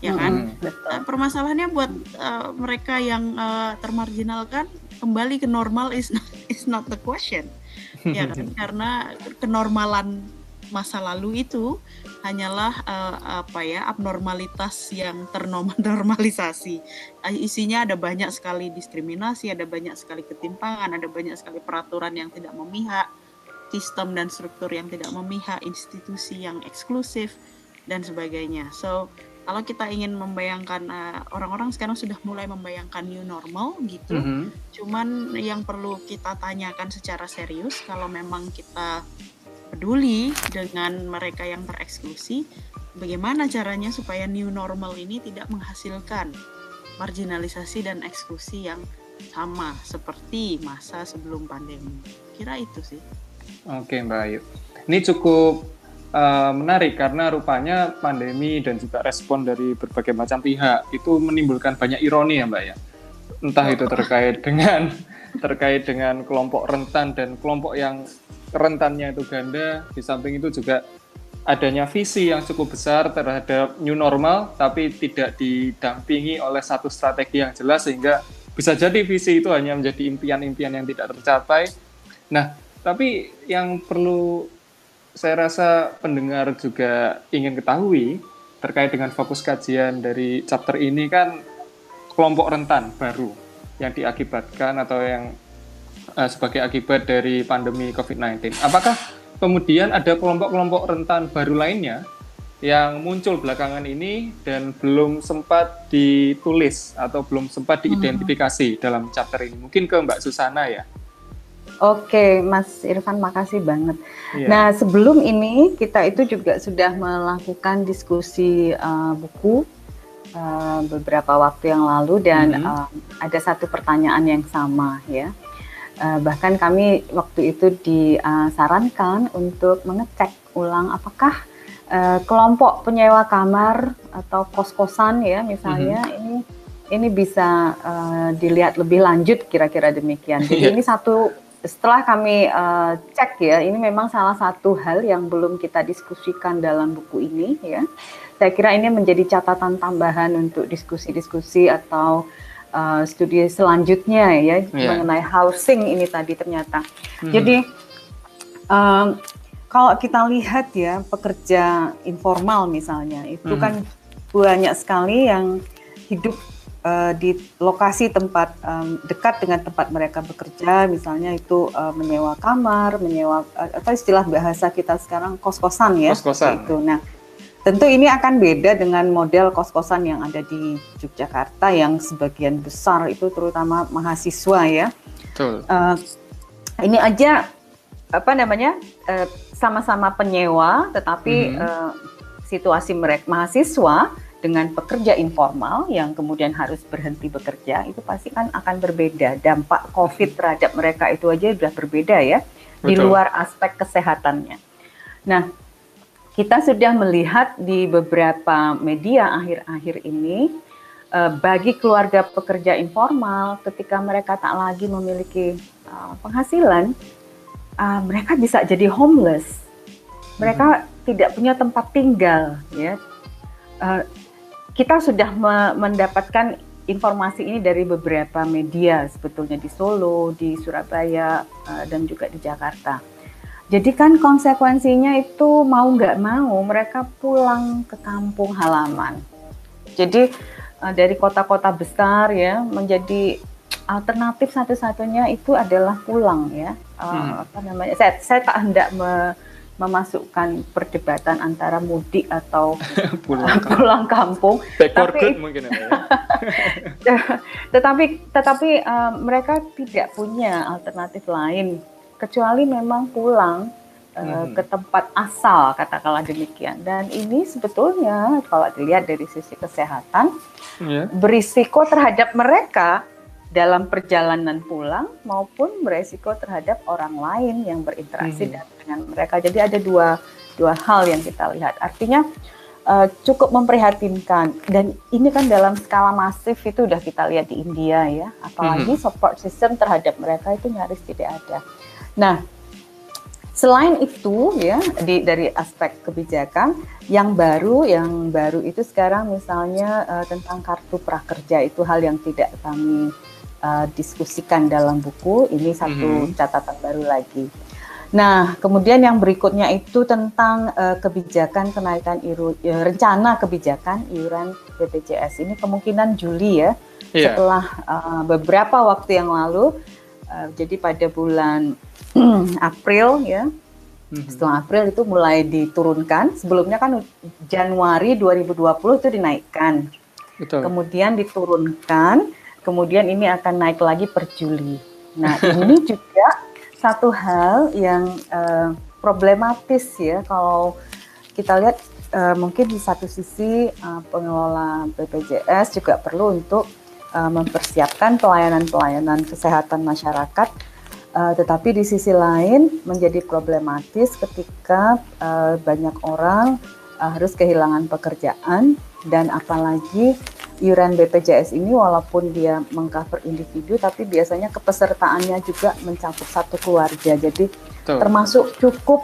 [SPEAKER 2] ya kan? Permasalahannya buat mereka yang termarginalkan, kembali ke normal is not the question, ya kan? Karena kenormalan masa lalu itu hanyalah abnormalitas yang ternormalisasi. Isinya ada banyak sekali diskriminasi, ada banyak sekali ketimpangan, ada banyak sekali peraturan yang tidak memihak, sistem dan struktur yang tidak memihak, institusi yang eksklusif dan sebagainya. So, kalau kita ingin membayangkan, orang-orang sekarang sudah mulai membayangkan new normal gitu. Cuman yang perlu kita tanyakan secara serius, kalau memang kita peduli dengan mereka yang tereksklusi, bagaimana caranya supaya new normal ini tidak menghasilkan marginalisasi dan eksklusi yang sama seperti masa sebelum pandemi. Kira itu sih.
[SPEAKER 4] Oke Mbak Ayu. Ini cukup menarik karena rupanya pandemi dan juga respon dari berbagai macam pihak itu menimbulkan banyak ironi ya Mbak ya. Entah itu terkait dengan kelompok rentan dan kelompok yang rentannya itu ganda, di samping itu juga adanya visi yang cukup besar terhadap new normal tapi tidak didampingi oleh satu strategi yang jelas sehingga bisa jadi visi itu hanya menjadi impian-impian yang tidak tercapai. Nah, tapi yang perlu saya rasa pendengar juga ingin ketahui terkait dengan fokus kajian dari chapter ini kan kelompok rentan baru yang diakibatkan atau yang sebagai akibat dari pandemi COVID-19. Apakah kemudian ada kelompok-kelompok rentan baru lainnya yang muncul belakangan ini dan belum sempat ditulis atau belum sempat diidentifikasi dalam chapter ini? Mungkin ke Mbak Susana ya.
[SPEAKER 3] Oke, Mas Irfan, makasih banget.
[SPEAKER 4] Yeah.
[SPEAKER 3] Nah, sebelum ini kita itu juga sudah melakukan diskusi buku beberapa waktu yang lalu dan ada satu pertanyaan yang sama ya. Bahkan kami waktu itu disarankan untuk mengecek ulang apakah kelompok penyewa kamar atau kos-kosan ya misalnya ini bisa dilihat lebih lanjut kira-kira demikian. Jadi ini setelah kami cek ya, ini memang salah satu hal yang belum kita diskusikan dalam buku ini ya. Saya kira ini menjadi catatan tambahan untuk diskusi-diskusi atau studi selanjutnya ya mengenai housing ini tadi ternyata. Jadi kalau kita lihat ya pekerja informal misalnya itu kan banyak sekali yang hidup di lokasi tempat dekat dengan tempat mereka bekerja, misalnya itu menyewa kamar, menyewa apa istilah bahasa kita sekarang kos-kosan ya.
[SPEAKER 4] Kos-kosan.
[SPEAKER 3] Itu. Nah, tentu ini akan beda dengan model kos-kosan yang ada di Yogyakarta yang sebagian besar itu terutama mahasiswa ya.
[SPEAKER 4] Betul.
[SPEAKER 3] Ini aja sama-sama penyewa, tetapi situasi mereka mahasiswa dengan pekerja informal yang kemudian harus berhenti bekerja itu pasti kan akan berbeda. Dampak COVID terhadap mereka itu aja sudah berbeda ya. Betul. Di luar aspek kesehatannya. Nah, kita sudah melihat di beberapa media akhir-akhir ini bagi keluarga pekerja informal ketika mereka tak lagi memiliki penghasilan, mereka bisa jadi homeless. Mereka tidak punya tempat tinggal ya. Kita sudah mendapatkan informasi ini dari beberapa media sebetulnya di Solo, di Surabaya, dan juga di Jakarta. Jadi kan konsekuensinya itu mau nggak mau mereka pulang ke kampung halaman. Jadi dari kota-kota besar ya menjadi alternatif satu-satunya itu adalah pulang ya. Saya tak hendak memasukkan perdebatan antara mudik atau pulang kampung.
[SPEAKER 4] Tapi mungkin ya.
[SPEAKER 3] tetapi mereka tidak punya alternatif lain kecuali memang pulang ke tempat asal, katakanlah demikian. Dan ini sebetulnya kalau dilihat dari sisi kesehatan berisiko terhadap mereka dalam perjalanan pulang maupun beresiko terhadap orang lain yang berinteraksi dengan mereka. Jadi ada dua hal yang kita lihat. Artinya cukup memprihatinkan dan ini kan dalam skala masif itu udah kita lihat di India ya. Apalagi support system terhadap mereka itu nyaris tidak ada. Nah, selain itu ya dari aspek kebijakan yang baru itu sekarang misalnya tentang kartu prakerja itu hal yang tidak kami diskusikan dalam buku, ini satu catatan baru lagi. Nah, kemudian yang berikutnya itu tentang kebijakan kenaikan rencana kebijakan iuran BPJS. Ini kemungkinan Juli ya, setelah beberapa waktu yang lalu, jadi pada bulan April ya, setelah April itu mulai diturunkan. Sebelumnya kan Januari 2020 itu dinaikkan, kemudian diturunkan. Kemudian ini akan naik lagi per Juli. Nah, ini juga satu hal yang problematis ya kalau kita lihat mungkin di satu sisi pengelola BPJS juga perlu untuk mempersiapkan pelayanan-pelayanan kesehatan masyarakat, tetapi di sisi lain menjadi problematis ketika banyak orang harus kehilangan pekerjaan, dan apalagi iuran BPJS ini walaupun dia mengcover individu, tapi biasanya kepesertaannya juga mencakup satu keluarga, jadi termasuk cukup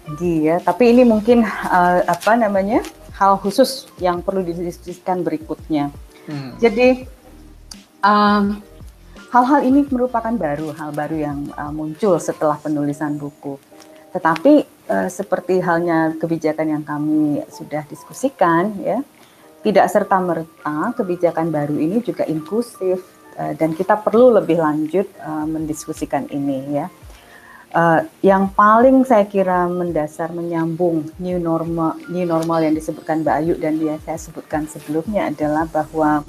[SPEAKER 3] tinggi ya. Tapi ini mungkin hal khusus yang perlu didiskusikan berikutnya. Jadi hal-hal ini merupakan hal baru yang muncul setelah penulisan buku. Tetapi seperti halnya kebijakan yang kami sudah diskusikan ya, tidak serta-merta kebijakan baru ini juga inklusif, dan kita perlu lebih lanjut mendiskusikan ini ya. Yang paling saya kira mendasar menyambung new normal yang disebutkan Mbak Ayu dan yang saya sebutkan sebelumnya adalah bahwa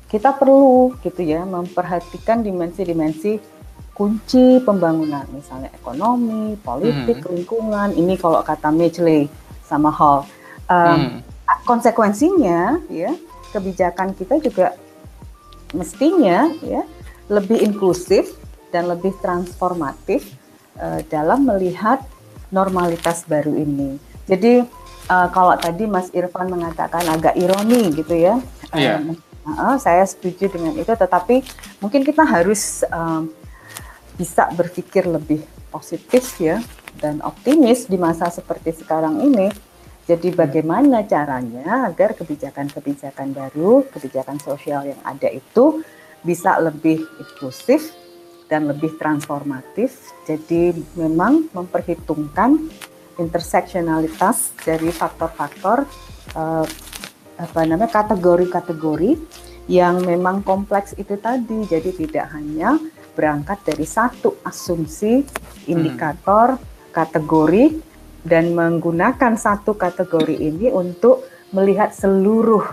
[SPEAKER 3] kita perlu gitu ya memperhatikan dimensi-dimensi kunci pembangunan, misalnya ekonomi, politik, lingkungan. Ini kalau kata Midgley sama Hall. Konsekuensinya ya kebijakan kita juga mestinya ya lebih inklusif dan lebih transformatif dalam melihat normalitas baru ini. Jadi kalau tadi Mas Irfan mengatakan agak ironi gitu ya, saya setuju dengan itu. Tetapi mungkin kita harus bisa berpikir lebih positif ya dan optimis di masa seperti sekarang ini. Jadi bagaimana caranya agar kebijakan-kebijakan baru, kebijakan sosial yang ada itu bisa lebih inklusif dan lebih transformatif. Jadi memang memperhitungkan interseksionalitas dari faktor-faktor kategori-kategori yang memang kompleks itu tadi. Jadi tidak hanya berangkat dari satu asumsi indikator kategori dan menggunakan satu kategori ini untuk melihat seluruh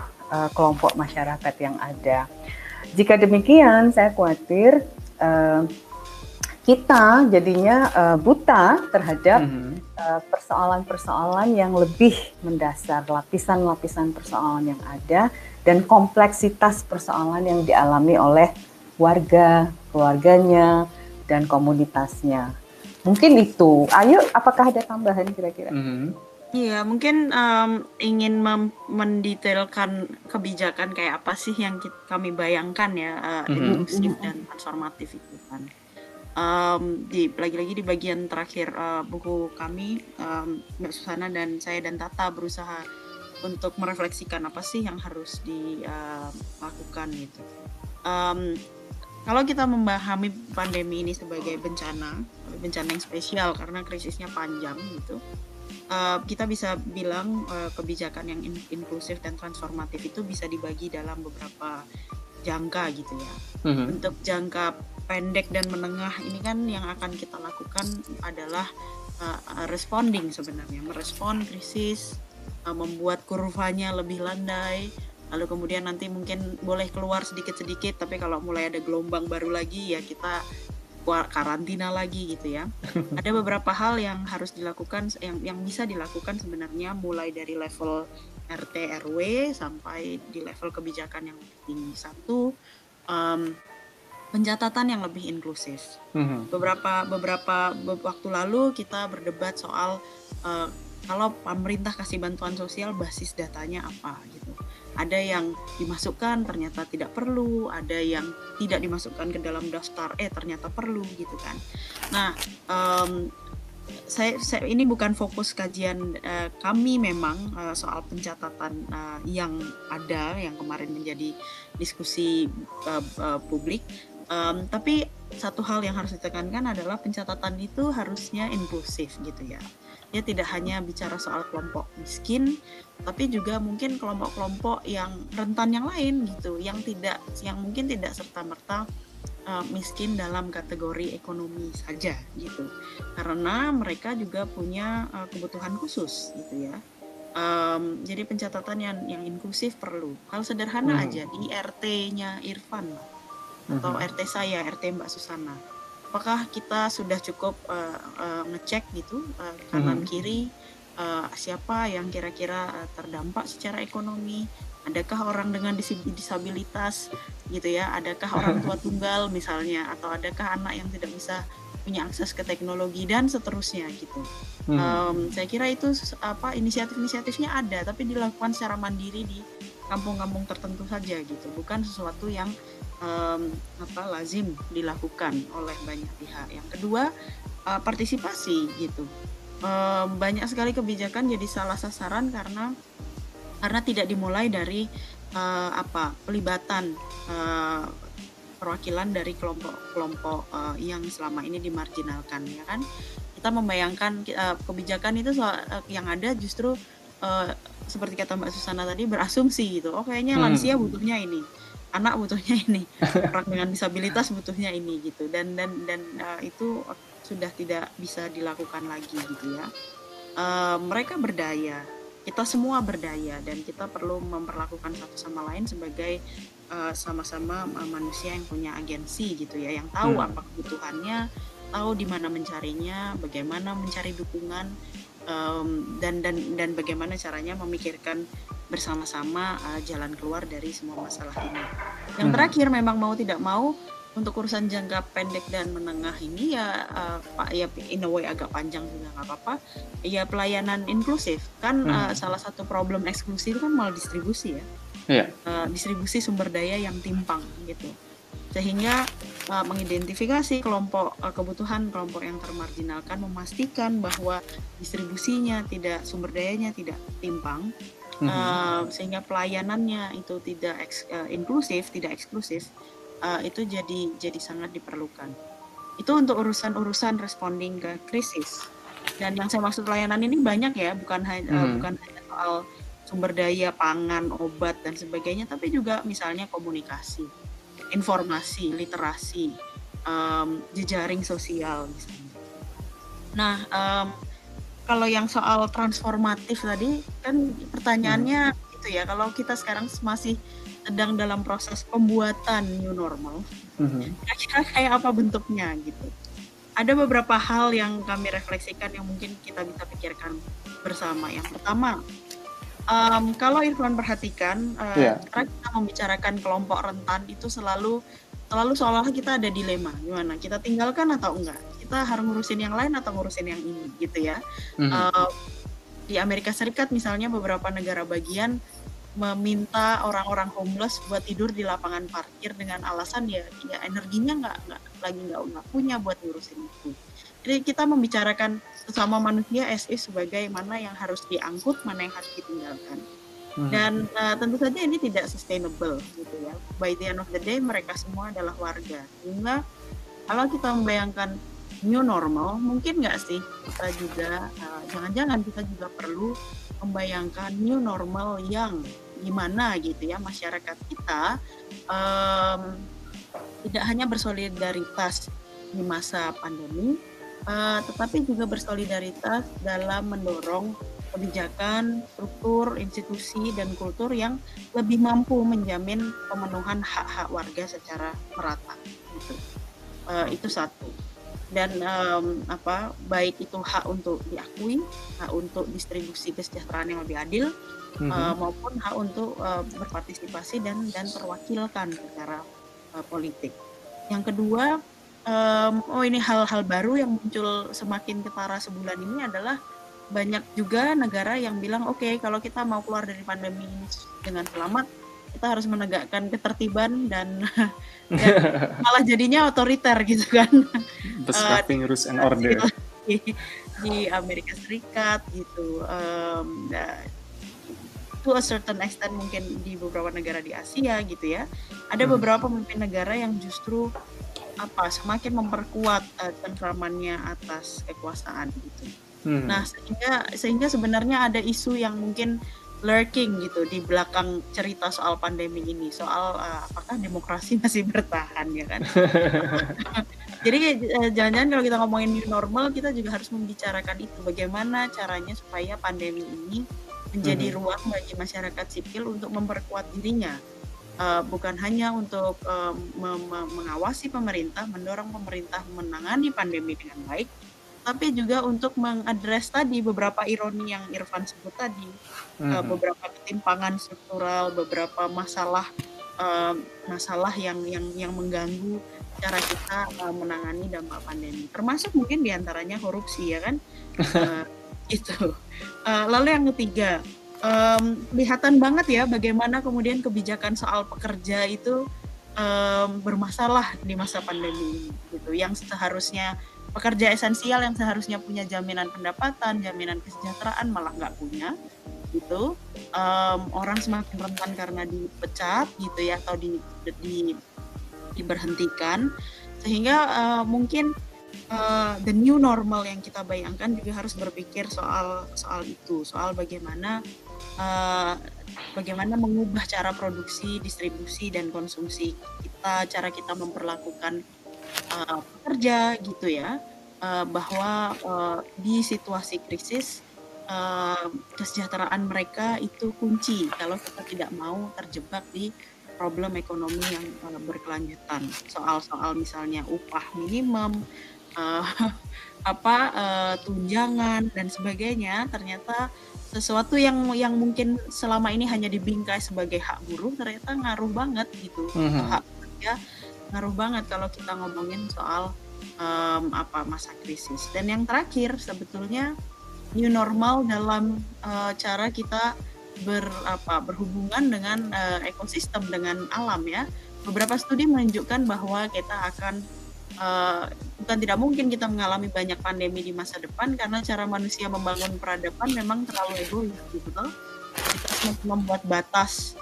[SPEAKER 3] kelompok masyarakat yang ada. Jika demikian, saya khawatir kita jadinya buta terhadap persoalan-persoalan yang lebih mendasar, lapisan-lapisan persoalan yang ada, dan kompleksitas persoalan yang dialami oleh warga, keluarganya, dan komunitasnya. Mungkin itu. Ayo, apakah ada tambahan kira-kira?
[SPEAKER 2] Iya, mungkin ingin mendetailkan kebijakan kayak apa sih yang kami bayangkan ya, inklusif dan transformatif itu kan. Lagi-lagi di bagian terakhir buku kami, Mbak Susana dan saya dan Tata berusaha untuk merefleksikan apa sih yang harus dilakukan gitu. Kalau kita memahami pandemi ini sebagai bencana yang spesial karena krisisnya panjang gitu, kita bisa bilang kebijakan yang inklusif dan transformatif itu bisa dibagi dalam beberapa jangka gitu ya. Untuk jangka pendek dan menengah ini kan yang akan kita lakukan adalah responding sebenarnya, merespon krisis, membuat kurvanya lebih landai, lalu kemudian nanti mungkin boleh keluar sedikit-sedikit, tapi kalau mulai ada gelombang baru lagi ya kita karantina lagi gitu ya. Ada beberapa hal yang harus dilakukan, yang bisa dilakukan sebenarnya mulai dari level RT RW sampai di level kebijakan yang tinggi. Satu, pencatatan yang lebih inklusif. Beberapa waktu lalu kita berdebat soal kalau pemerintah kasih bantuan sosial basis datanya apa gitu. Ada yang dimasukkan ternyata tidak perlu, ada yang tidak dimasukkan ke dalam daftar ternyata perlu gitu kan. Nah, saya ini bukan fokus kajian kami memang soal pencatatan yang ada yang kemarin menjadi diskusi publik, tapi satu hal yang harus ditekankan adalah pencatatan itu harusnya inklusif gitu ya. Dia tidak hanya bicara soal kelompok miskin, tapi juga mungkin kelompok-kelompok yang rentan yang lain gitu, yang mungkin tidak serta-merta miskin dalam kategori ekonomi saja gitu, karena mereka juga punya kebutuhan khusus gitu ya. Jadi pencatatan yang inklusif perlu. Hal sederhana aja di RT-nya Irfan atau RT saya, RT Mbak Susana. apakah kita sudah cukup ngecek gitu kanan kiri siapa yang kira-kira terdampak secara ekonomi, adakah orang dengan disabilitas gitu ya, adakah orang tua tunggal misalnya, atau adakah anak yang tidak bisa punya akses ke teknologi dan seterusnya gitu. Saya kira itu inisiatif-inisiatifnya ada, tapi dilakukan secara mandiri di kampung-kampung tertentu saja gitu, bukan sesuatu yang lazim dilakukan oleh banyak pihak. Yang kedua, partisipasi gitu. Banyak sekali kebijakan jadi salah sasaran karena tidak dimulai dari pelibatan perwakilan dari kelompok-kelompok yang selama ini dimarginalkan, ya kan? Kita membayangkan kebijakan itu yang ada justru seperti kata Mbak Susana tadi, berasumsi gitu. Oh, kayaknya lansia butuhnya ini, anak butuhnya ini, orang dengan disabilitas butuhnya ini gitu. Dan itu sudah tidak bisa dilakukan lagi gitu ya. Mereka berdaya, kita semua berdaya, dan kita perlu memperlakukan satu sama lain sebagai sama-sama manusia yang punya agensi gitu ya, yang tahu apa kebutuhannya, tahu di mana mencarinya, bagaimana mencari dukungan, dan bagaimana caranya memikirkan bersama-sama jalan keluar dari semua masalah ini. Yang terakhir, memang mau tidak mau, untuk urusan jangka pendek dan menengah ini ya in a way agak panjang juga nggak apa-apa, ya pelayanan inklusif kan. Salah satu problem eksklusif kan maldistribusi ya. Distribusi sumber daya yang timpang gitu, sehingga mengidentifikasi kebutuhan kelompok yang termarginalkan, memastikan bahwa distribusinya sumber dayanya tidak timpang, sehingga pelayanannya itu tidak inklusif, tidak eksklusif. Itu jadi sangat diperlukan. Itu untuk urusan responding ke krisis. Dan yang saya maksud pelayanan ini banyak ya, bukan hanya soal sumber daya pangan, obat dan sebagainya, tapi juga misalnya komunikasi, informasi, literasi, jejaring sosial misalnya. Nah, kalau yang soal transformatif tadi kan pertanyaannya itu ya, kalau kita sekarang masih sedang dalam proses pembuatan new normal, kira-kira kayak apa bentuknya gitu. Ada beberapa hal yang kami refleksikan yang mungkin kita bisa pikirkan bersama. Yang pertama, kalau Irfan perhatikan, karena kita membicarakan kelompok rentan itu selalu seolah-olah kita ada dilema, gimana kita tinggalkan atau enggak, kita harus ngurusin yang lain atau ngurusin yang ini gitu ya. Di Amerika Serikat misalnya, beberapa negara bagian meminta orang-orang homeless buat tidur di lapangan parkir dengan alasan ya energinya nggak punya buat ngurusin itu. Jadi kita membicarakan sesama manusia sebagai mana yang harus diangkut, mana yang harus ditinggalkan. Dan tentu saja ini tidak sustainable gitu ya. By the end of the day mereka semua adalah warga. Sehingga kalau kita membayangkan new normal, mungkin nggak sih kita juga jangan-jangan kita juga perlu membayangkan new normal yang gimana gitu ya, masyarakat kita tidak hanya bersolidaritas di masa pandemi, tetapi juga bersolidaritas dalam mendorong kebijakan, struktur, institusi, dan kultur yang lebih mampu menjamin pemenuhan hak-hak warga secara merata gitu. Itu satu. Dan baik itu hak untuk diakui, hak untuk distribusi kesejahteraan yang lebih adil, maupun hak untuk berpartisipasi dan terwakilkan secara politik. Yang kedua, ini hal-hal baru yang muncul semakin ketara sebulan ini adalah banyak juga negara yang bilang oke, kalau kita mau keluar dari pandemi ini dengan selamat, kita harus menegakkan ketertiban dan malah jadinya otoriter gitu kan.
[SPEAKER 4] Disrupting rules and order
[SPEAKER 2] di Amerika Serikat gitu. To a certain extent mungkin di beberapa negara di Asia gitu ya. Ada beberapa pemimpin negara yang justru semakin memperkuat cengkramannya atas kekuasaan gitu. Nah, sehingga sebenarnya ada isu yang mungkin lurking gitu di belakang cerita soal pandemi ini, soal apakah demokrasi masih bertahan ya kan. Jadi jangan-jangan kalau kita ngomongin new normal, kita juga harus membicarakan itu, bagaimana caranya supaya pandemi ini menjadi ruang bagi masyarakat sipil untuk memperkuat dirinya bukan hanya untuk mengawasi pemerintah, mendorong pemerintah menangani pandemi dengan baik, tapi juga untuk mengadres tadi beberapa ironi yang Irfan sebut tadi, beberapa ketimpangan struktural, beberapa masalah yang mengganggu cara kita menangani dampak pandemi, termasuk mungkin diantaranya korupsi, ya kan? Itu. Lalu yang ketiga, kelihatan banget ya bagaimana kemudian kebijakan soal pekerja itu bermasalah di masa pandemi ini, gitu. Yang seharusnya pekerja esensial yang seharusnya punya jaminan pendapatan, jaminan kesejahteraan malah nggak punya, gitu. Orang semakin rentan karena dipecat, gitu ya, atau diberhentikan, sehingga mungkin the new normal yang kita bayangkan juga harus berpikir soal itu, soal bagaimana mengubah cara produksi, distribusi, dan konsumsi kita, cara kita memperlakukan pekerja, gitu ya, bahwa di situasi krisis kesejahteraan mereka itu kunci kalau kita tidak mau terjebak di problem ekonomi yang berkelanjutan. Soal misalnya upah minimum, tunjangan dan sebagainya, ternyata sesuatu yang mungkin selama ini hanya dibingkai sebagai hak buruh ternyata ngaruh banget, gitu. Hak pekerja ngaruh banget kalau kita ngomongin soal masa krisis. Dan yang terakhir sebetulnya new normal dalam cara kita berhubungan dengan ekosistem, dengan alam, ya. Beberapa studi menunjukkan bahwa kita akan bukan tidak mungkin kita mengalami banyak pandemi di masa depan karena cara manusia membangun peradaban memang terlalu egois, gitu loh. Kita semakin membuat batas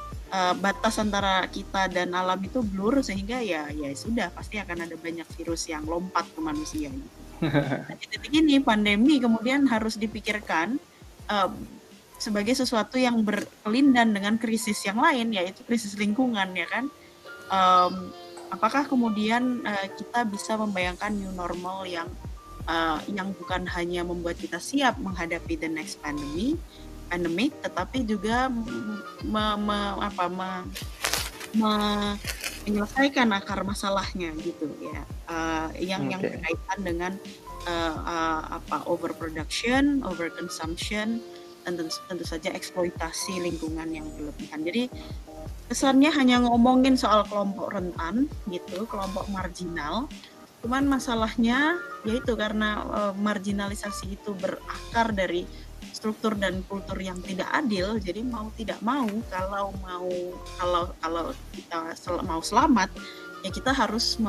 [SPEAKER 2] antara kita dan alam itu blur, sehingga ya sudah pasti akan ada banyak virus yang lompat ke manusia, gitu. Nah, di titik ini pandemi kemudian harus dipikirkan sebagai sesuatu yang berkelindan dengan krisis yang lain, yaitu krisis lingkungan, ya kan? Apakah kemudian kita bisa membayangkan new normal yang bukan hanya membuat kita siap menghadapi the next pandemic, tetapi juga menyelesaikan akar masalahnya, gitu ya, yang berkaitan dengan overproduction, overconsumption, dan tentu saja eksploitasi lingkungan yang berlebihan. Jadi kesannya hanya ngomongin soal kelompok rentan, gitu, kelompok marginal. Cuman masalahnya yaitu karena marginalisasi itu berakar dari struktur dan kultur yang tidak adil. Jadi mau tidak mau, kalau kita mau selamat, ya kita harus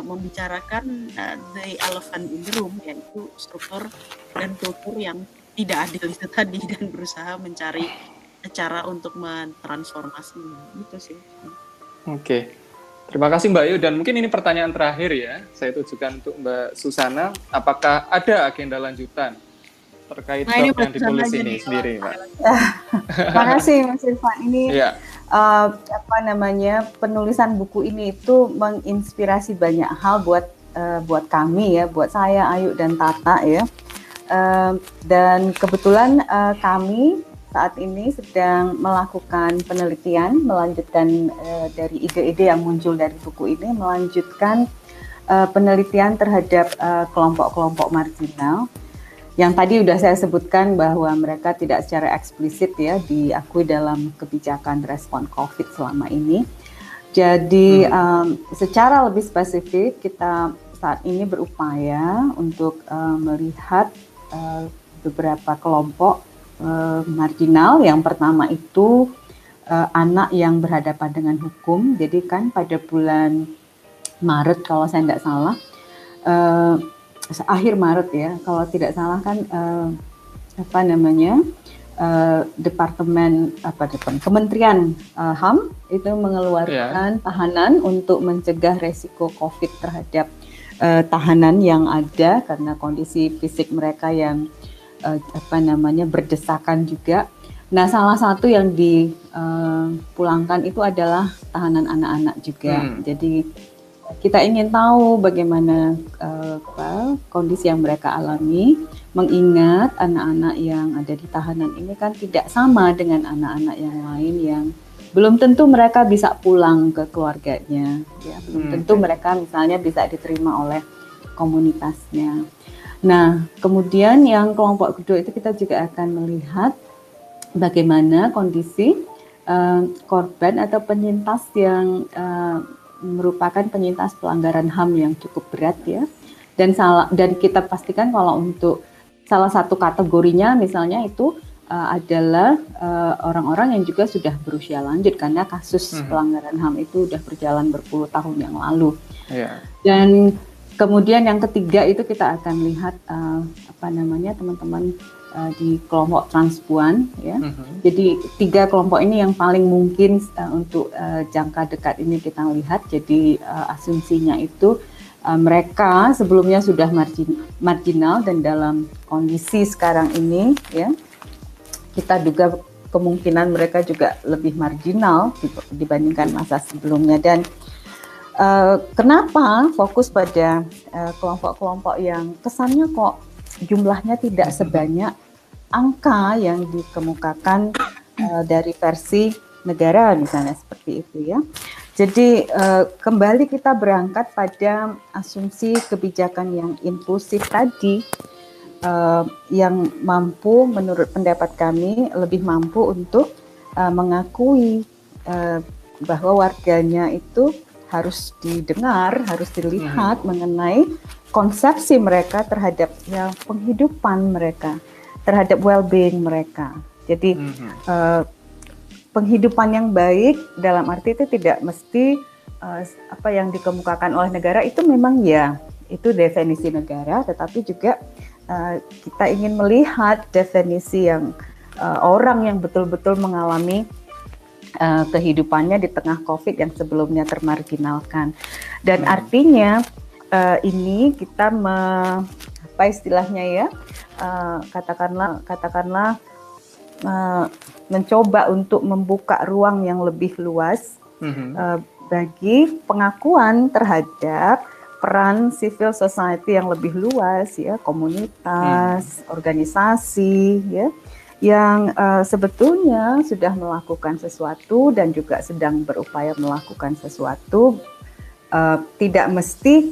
[SPEAKER 2] membicarakan the elephant in the room, yaitu struktur dan kultur yang tidak adil itu tadi, dan berusaha mencari cara untuk mentransformasinya, gitu sih.
[SPEAKER 4] Oke. Terima kasih Mbak Yu, dan mungkin ini pertanyaan terakhir ya, saya tujukan untuk Mbak Susana. Apakah ada agenda lanjutan terkait bab yang ditulis ini sendiri, Mbak?
[SPEAKER 3] Terima kasih Mas Irfan. Ini penulisan buku ini itu menginspirasi banyak hal buat kami, ya, buat saya, Ayu dan Tata, ya. Dan kebetulan kami saat ini sedang melakukan penelitian, melanjutkan dari ide-ide yang muncul dari buku ini, melanjutkan penelitian terhadap kelompok-kelompok marginal yang tadi sudah saya sebutkan bahwa mereka tidak secara eksplisit, ya, diakui dalam kebijakan respon COVID selama ini. Jadi secara lebih spesifik kita saat ini berupaya untuk melihat beberapa kelompok marginal. Yang pertama itu anak yang berhadapan dengan hukum. Jadi kan pada bulan Maret kalau saya tidak salah, akhir Maret, ya, kalau tidak salah kan Kementerian HAM itu mengeluarkan tahanan untuk mencegah resiko COVID terhadap tahanan yang ada karena kondisi fisik mereka yang berdesakan juga. Nah, salah satu yang dipulangkan itu adalah tahanan anak-anak juga. Jadi kita ingin tahu bagaimana kondisi yang mereka alami, mengingat anak-anak yang ada di tahanan ini kan tidak sama dengan anak-anak yang lain yang belum tentu mereka bisa pulang ke keluarganya, ya. Belum tentu mereka misalnya bisa diterima oleh komunitasnya. Nah, kemudian yang kelompok kedua itu kita juga akan melihat bagaimana kondisi korban atau penyintas yang merupakan penyintas pelanggaran HAM yang cukup berat, ya. Dan kita pastikan kalau untuk salah satu kategorinya misalnya itu adalah orang-orang yang juga sudah berusia lanjut karena kasus pelanggaran HAM itu sudah berjalan berpuluh tahun yang lalu. Yeah. Dan kemudian yang ketiga itu kita akan lihat teman-teman di kelompok transpuan, ya. Jadi 3 kelompok ini yang paling mungkin untuk jangka dekat ini kita lihat. Jadi asumsinya itu mereka sebelumnya sudah marginal dan dalam kondisi sekarang ini, ya, kita duga kemungkinan mereka juga lebih marginal dibandingkan masa sebelumnya. Dan kenapa fokus pada kelompok-kelompok yang kesannya kok jumlahnya tidak sebanyak angka yang dikemukakan dari versi negara misalnya seperti itu, ya. Jadi kembali kita berangkat pada asumsi kebijakan yang inklusif tadi, yang mampu, menurut pendapat kami, lebih mampu untuk mengakui bahwa warganya itu harus didengar, harus dilihat mengenai konsepsi mereka terhadap penghidupan mereka, terhadap well-being mereka. Jadi penghidupan yang baik dalam arti itu tidak mesti apa yang dikemukakan oleh negara itu memang ya itu definisi negara, tetapi juga kita ingin melihat definisi yang orang yang betul-betul mengalami kehidupannya di tengah COVID yang sebelumnya termarginalkan. Dan artinya ini kita apa istilahnya ya, katakanlah mencoba untuk membuka ruang yang lebih luas bagi pengakuan terhadap peran civil society yang lebih luas, ya, komunitas, organisasi, ya, yang sebetulnya sudah melakukan sesuatu dan juga sedang berupaya melakukan sesuatu, tidak mesti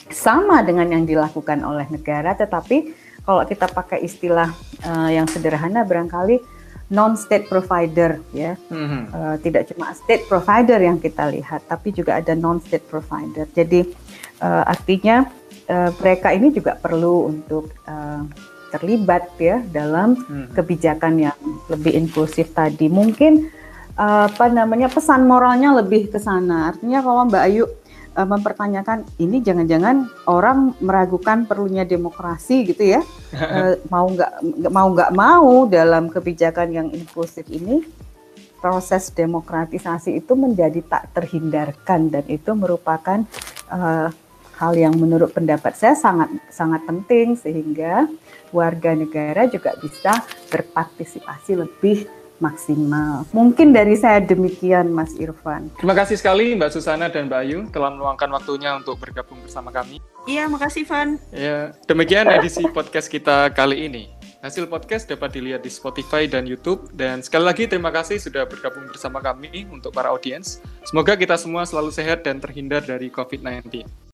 [SPEAKER 3] sama dengan yang dilakukan oleh negara, tetapi kalau kita pakai istilah yang sederhana barangkali non-state provider, ya, tidak cuma state provider yang kita lihat, tapi juga ada non-state provider. Jadi artinya mereka ini juga perlu untuk terlibat, ya, dalam kebijakan yang lebih inklusif tadi. Mungkin pesan moralnya lebih ke sana. Artinya kalau Mbak Ayu mempertanyakan ini, jangan-jangan orang meragukan perlunya demokrasi gitu, ya, mau nggak mau dalam kebijakan yang inklusif ini proses demokratisasi itu menjadi tak terhindarkan, dan itu merupakan hal yang menurut pendapat saya sangat penting sehingga warga negara juga bisa berpartisipasi lebih maksimal. Mungkin dari saya demikian, Mas Irfan.
[SPEAKER 4] Terima kasih sekali Mbak Susana dan Mbak Ayu telah meluangkan waktunya untuk bergabung bersama kami.
[SPEAKER 2] Iya, makasih Van.
[SPEAKER 4] Ya, demikian edisi podcast kita kali ini. Hasil podcast dapat dilihat di Spotify dan YouTube. Dan sekali lagi terima kasih sudah bergabung bersama kami untuk para audiens. Semoga kita semua selalu sehat dan terhindar dari COVID-19.